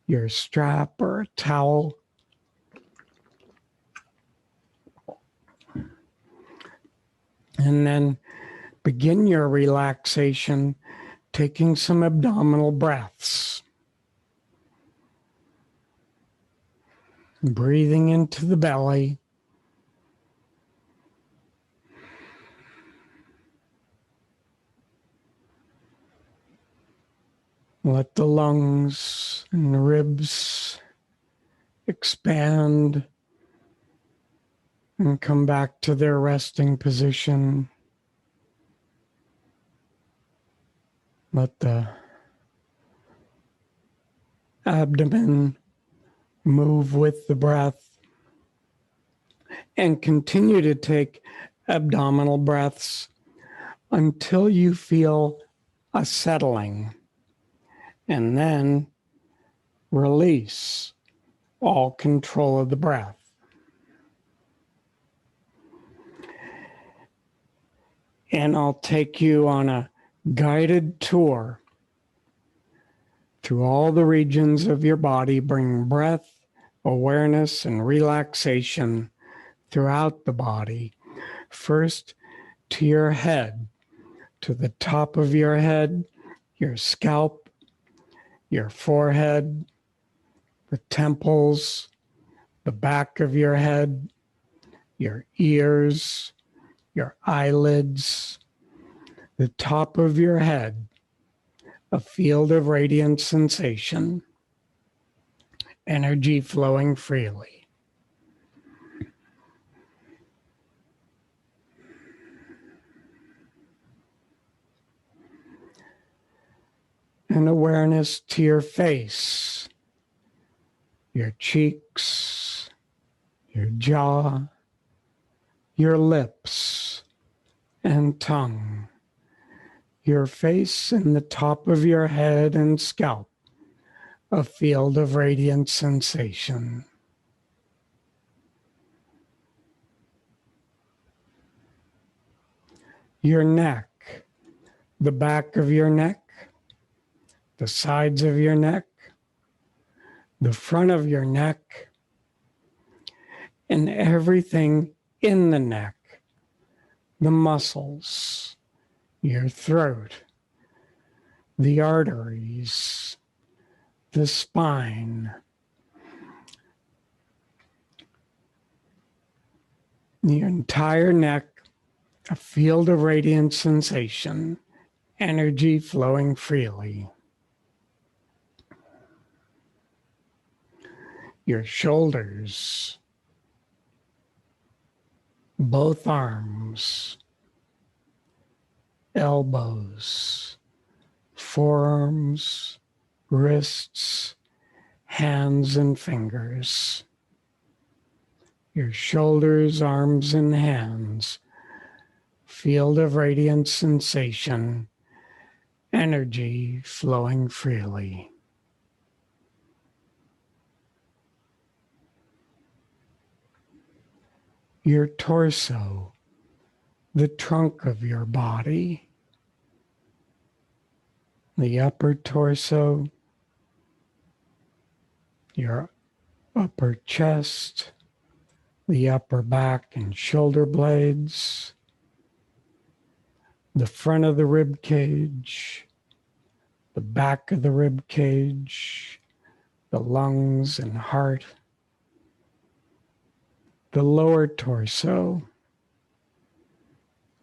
your strap or a towel. And then begin your relaxation taking some abdominal breaths. Breathing into the belly. Let the lungs and the ribs expand and come back to their resting position. Let the abdomen move with the breath, and continue to take abdominal breaths until you feel a settling. And then release all control of the breath. And I'll take you on a guided tour through all the regions of your body, bring breath, awareness, and relaxation throughout the body. First to your head, to the top of your head, your scalp, your forehead, the temples, the back of your head, your ears, your eyelids, the top of your head, a field of radiant sensation, energy flowing freely. And awareness to your face, your cheeks, your jaw, your lips and tongue, your face and the top of your head and scalp, a field of radiant sensation. Your neck, the back of your neck, the sides of your neck, the front of your neck, and everything in the neck, the muscles, your throat, the arteries, the spine, the entire neck, a field of radiant sensation, energy flowing freely. your shoulders, both arms, elbows, forearms, wrists, hands and fingers. Your shoulders, arms, and hands, field of radiant sensation, energy flowing freely. Your torso, the trunk of your body, the upper torso, your upper chest, the upper back and shoulder blades, the front of the rib cage, the back of the rib cage, the lungs and heart, the lower torso,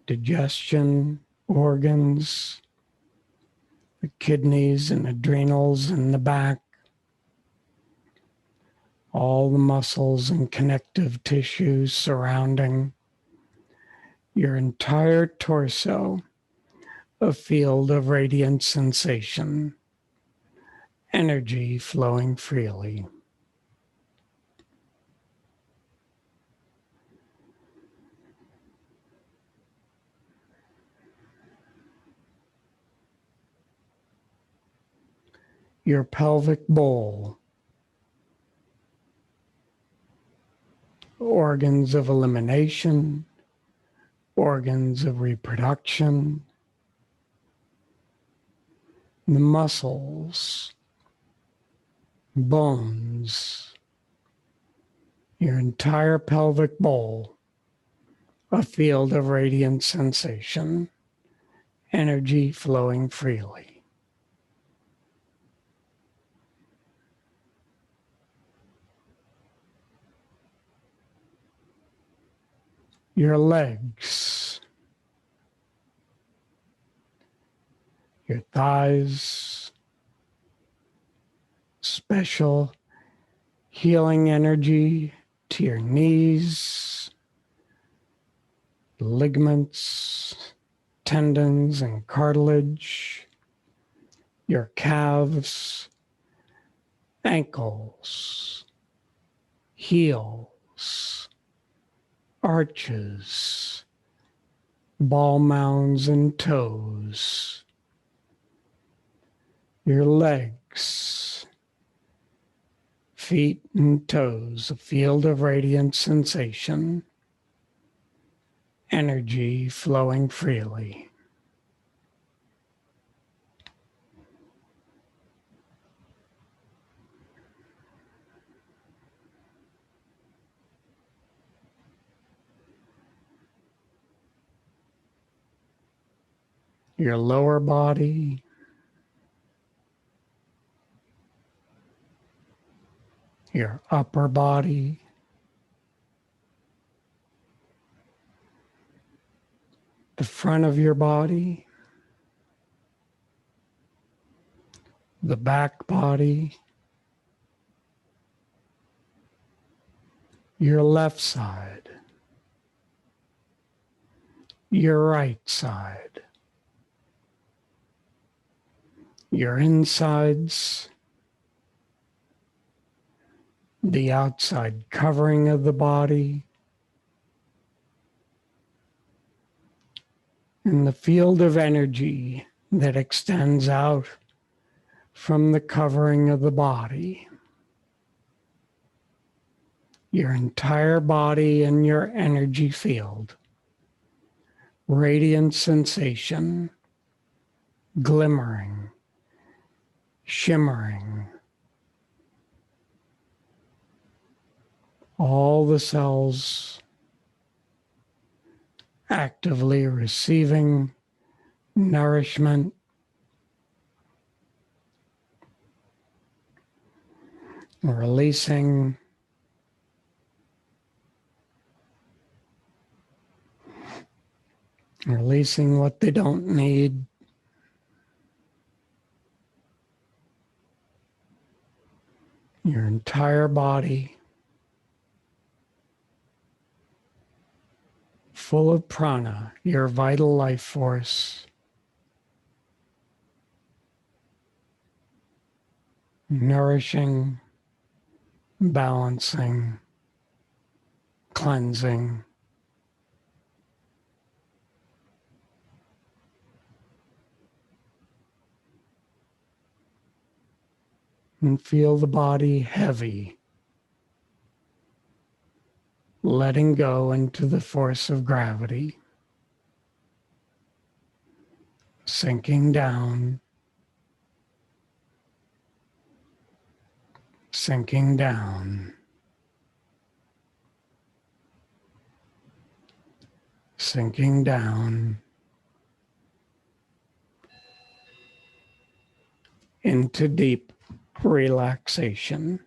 digestion, organs, the kidneys and adrenals in the back, all the muscles and connective tissues surrounding your entire torso, a field of radiant sensation, energy flowing freely. Your pelvic bowl, organs of elimination, organs of reproduction, the muscles, bones, your entire pelvic bowl, a field of radiant sensation, energy flowing freely. Your legs, your thighs, special healing energy to your knees, ligaments, tendons, and cartilage, your calves, ankles, heels, arches, ball mounds and toes, your legs, feet and toes, a field of radiant sensation, energy flowing freely. Your lower body, your upper body, the front of your body, the back body, your left side, your right side, your insides, the outside covering of the body, and the field of energy that extends out from the covering of the body. Your entire body and your energy field, radiant sensation, glimmering, shimmering. All the cells actively receiving nourishment, releasing what they don't need, your entire body full of prana, your vital life force, nourishing, balancing, cleansing. And feel the body heavy, letting go into the force of gravity, sinking down, sinking down, sinking down into deep relaxation.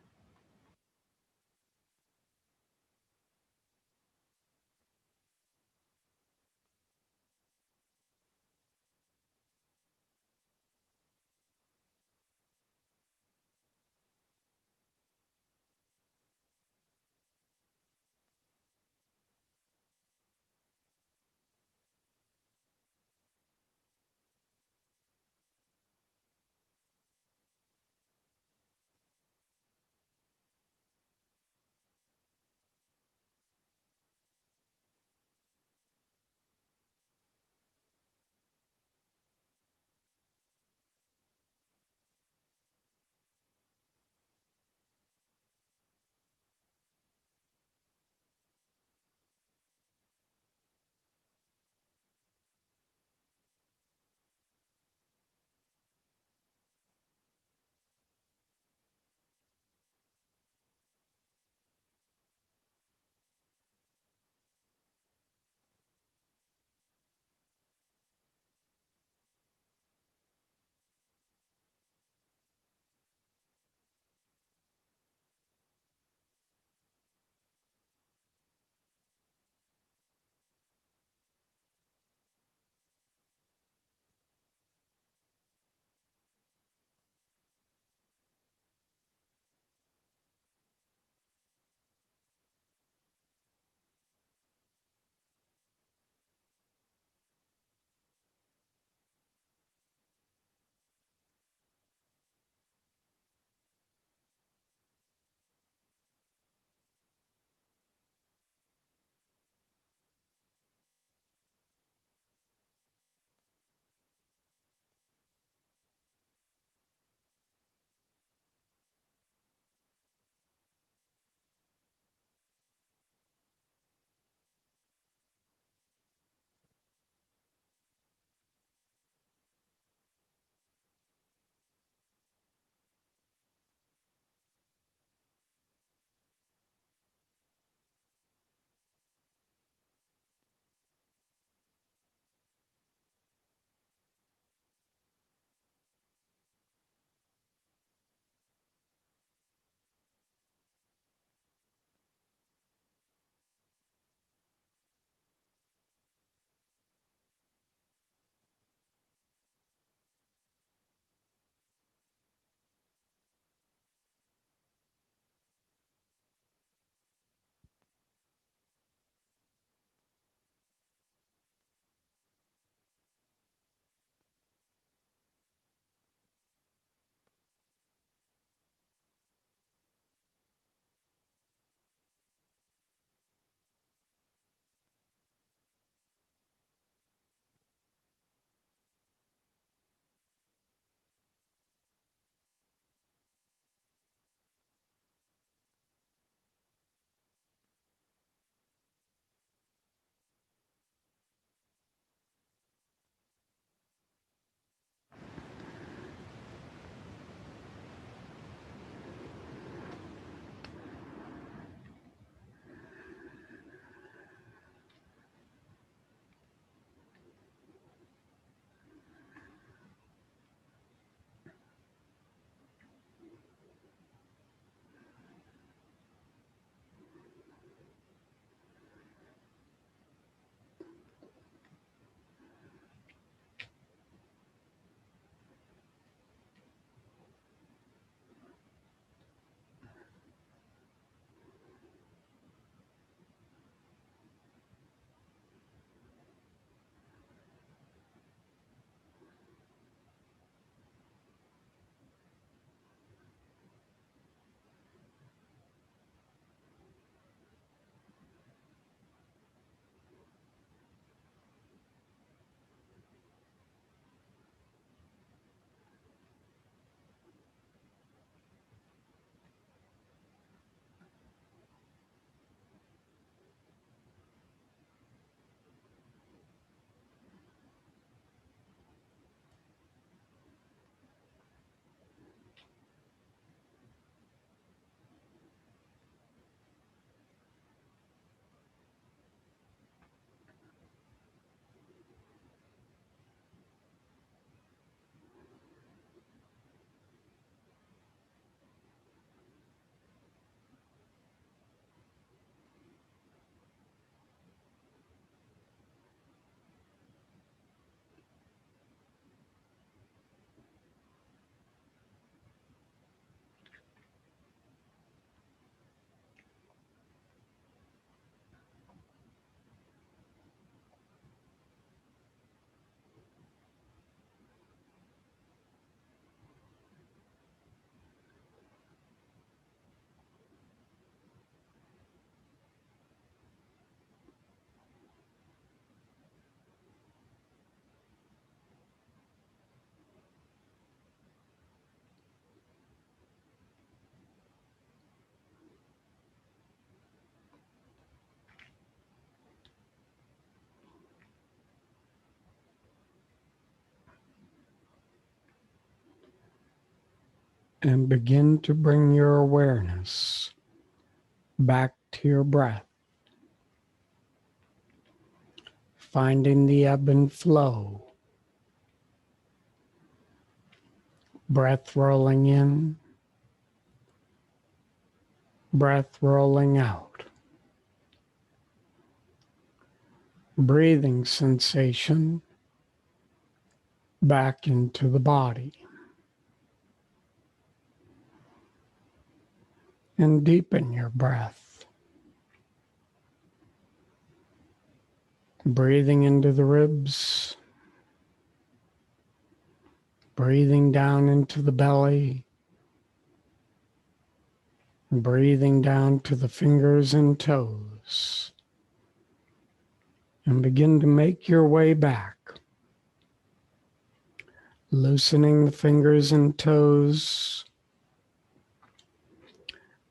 and begin to bring your awareness back to your breath, finding the ebb and flow. Breath rolling in, breath rolling out. Breathing sensation back into the body. And deepen your breath. Breathing into the ribs. Breathing down into the belly. Breathing down to the fingers and toes. And begin to make your way back. Loosening the fingers and toes.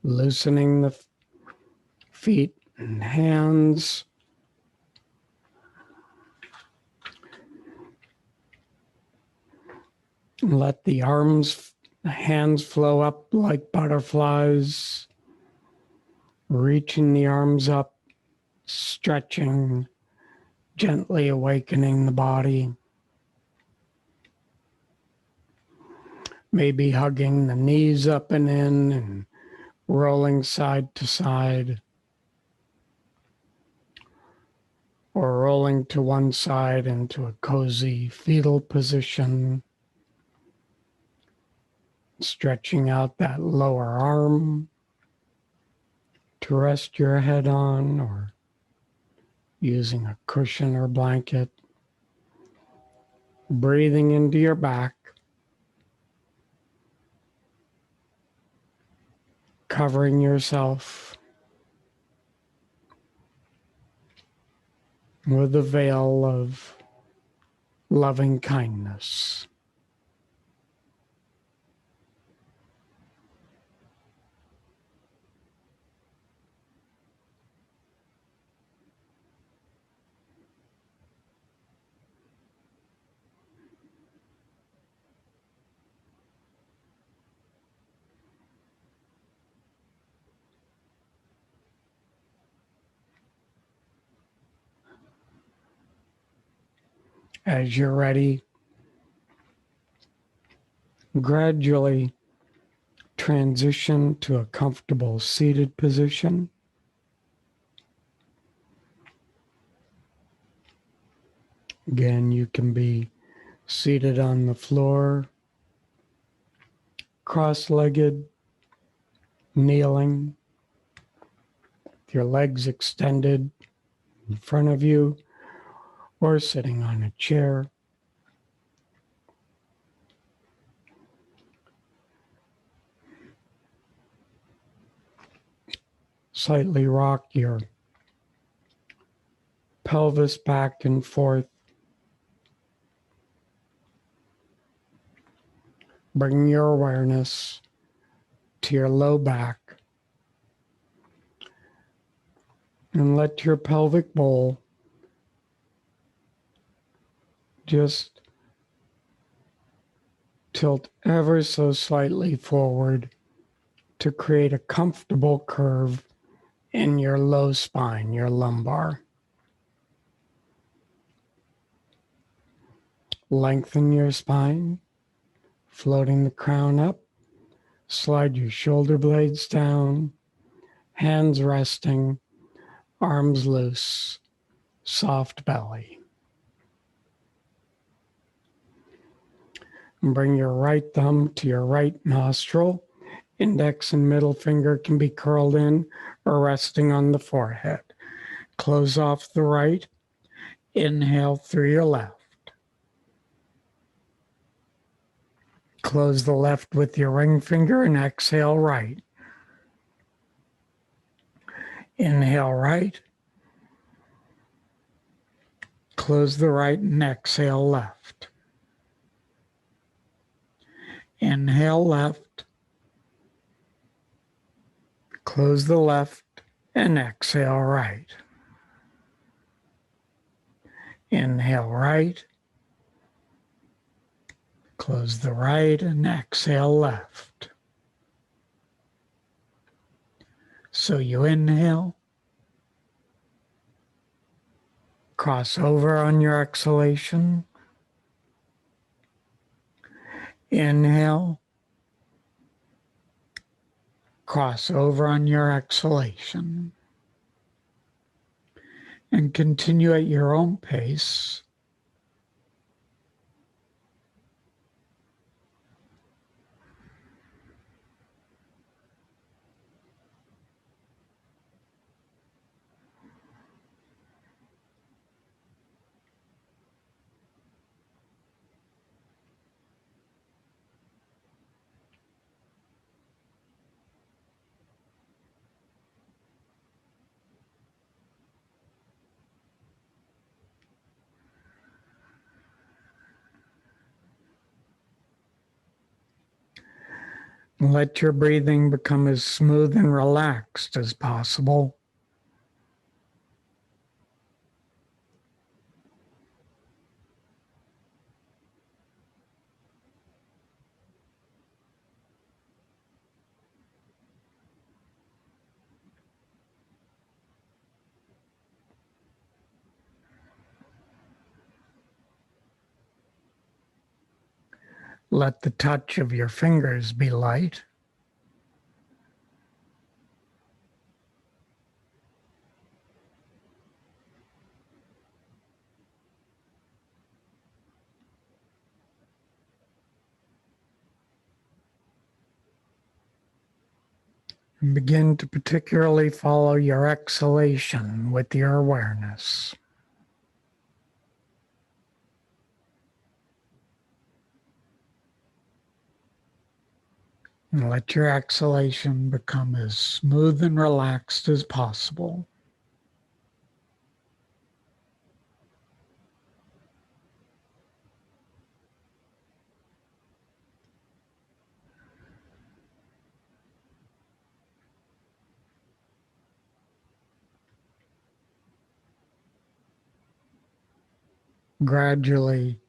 Loosening the feet and hands. Let the hands flow up like butterflies, reaching the arms up, stretching, gently awakening the body. Maybe hugging the knees up and in and rolling side to side, or rolling to one side into a cozy fetal position. Stretching out that lower arm to rest your head on, or using a cushion or blanket. Breathing into your back, covering yourself with a veil of loving kindness. As you're ready, gradually transition to a comfortable seated position. Again, you can be seated on the floor, cross-legged, kneeling, with your legs extended in front of you, or sitting on a chair. Slightly rock your pelvis back and forth. Bring your awareness to your low back and let your pelvic bowl just tilt ever so slightly forward to create a comfortable curve in your low spine, your lumbar. Lengthen your spine, floating the crown up. Slide your shoulder blades down, hands resting, arms loose, soft belly. And bring your right thumb to your right nostril. Index and middle finger can be curled in or resting on the forehead. Close off the right. Inhale through your left. Close the left with your ring finger and exhale right. Inhale right. Close the right and exhale left. Inhale left. Close the left and exhale right. Inhale right. Close the right and exhale left. So you inhale, cross over on your exhalation, inhale, cross over on your exhalation, and continue at your own pace. Let your breathing become as smooth and relaxed as possible. Let the touch of your fingers be light. And begin to particularly follow your exhalation with your awareness. And let your exhalation become as smooth and relaxed as possible. Gradually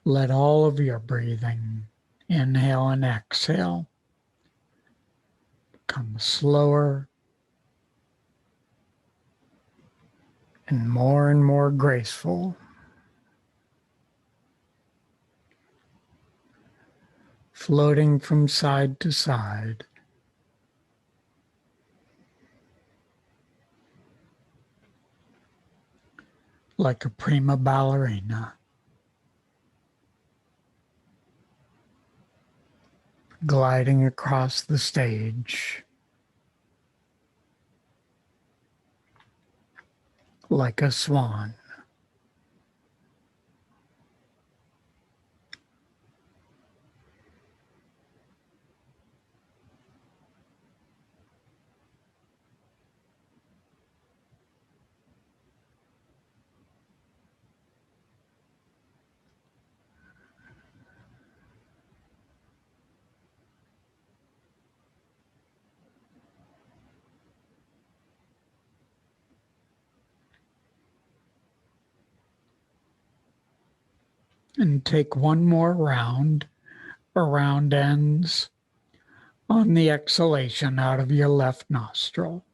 let all of your breathing, inhale and exhale, become slower and more graceful, floating from side to side. Like a prima ballerina, gliding across the stage like a swan. And take one more round around ends on the exhalation out of your left nostril.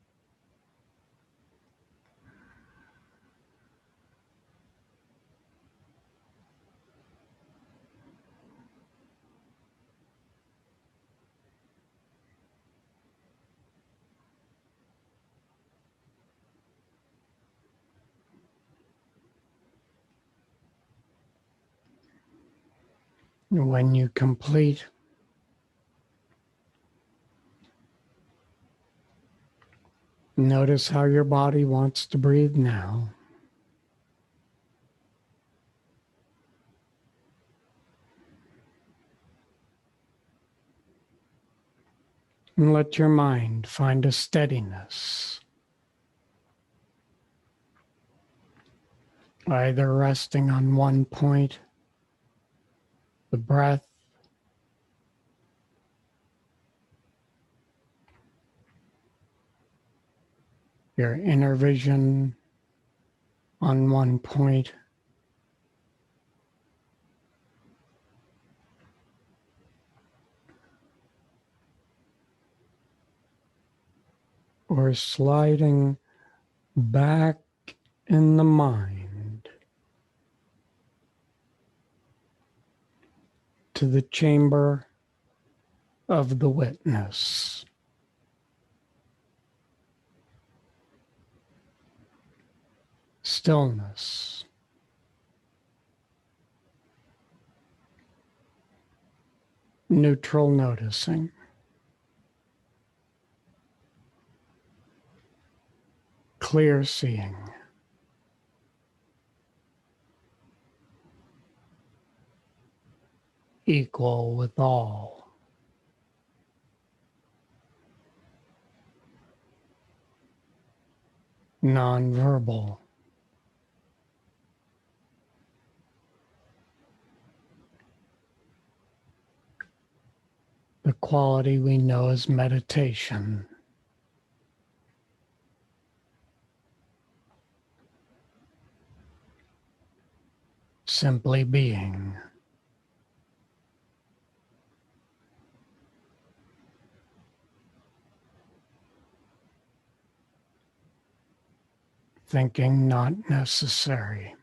When you complete, notice how your body wants to breathe now. And let your mind find a steadiness, either resting on one point, the breath, your inner vision on one point, or sliding back in the mind to the chamber of the witness. Stillness. Neutral noticing. Clear seeing. Equal with all. Nonverbal. The quality we know as meditation. Simply being. Thinking not necessary.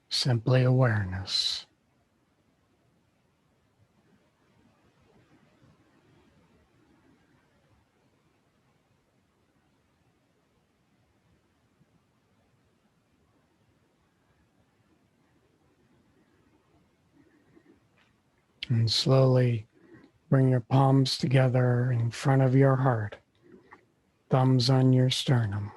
Simply awareness. And slowly bring your palms together in front of your heart, thumbs on your sternum.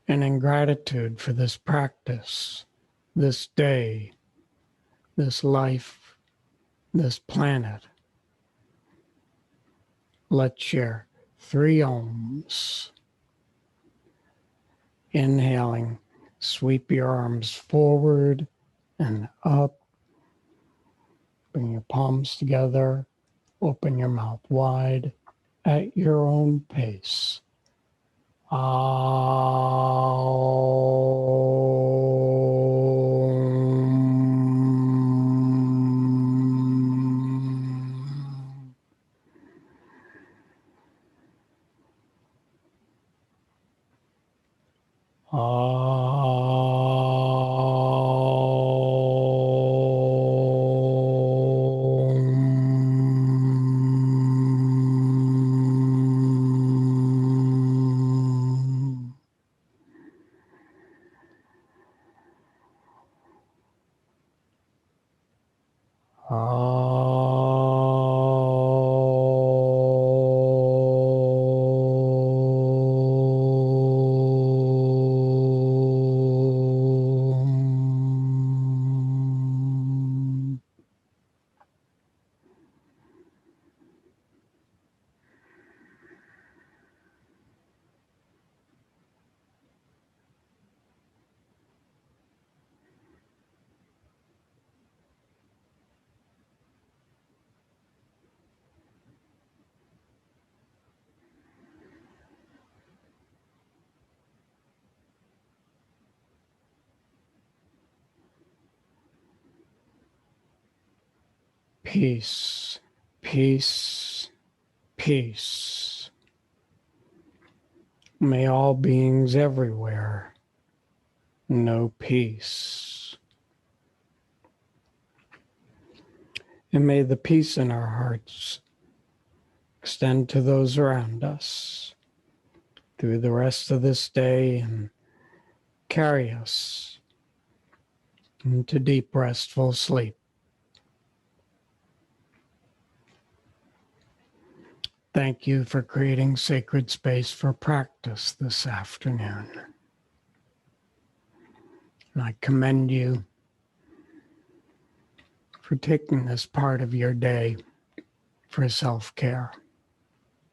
And in gratitude for this practice, this day, this life, this planet, let's share 3 ohms. Inhaling, sweep your arms forward and up. Bring your palms together. Open your mouth wide at your own pace. Peace, peace, peace. May all beings everywhere know peace. And may the peace in our hearts extend to those around us through the rest of this day and carry us into deep, restful sleep. Thank you for creating sacred space for practice this afternoon. And I commend you for taking this part of your day for self-care.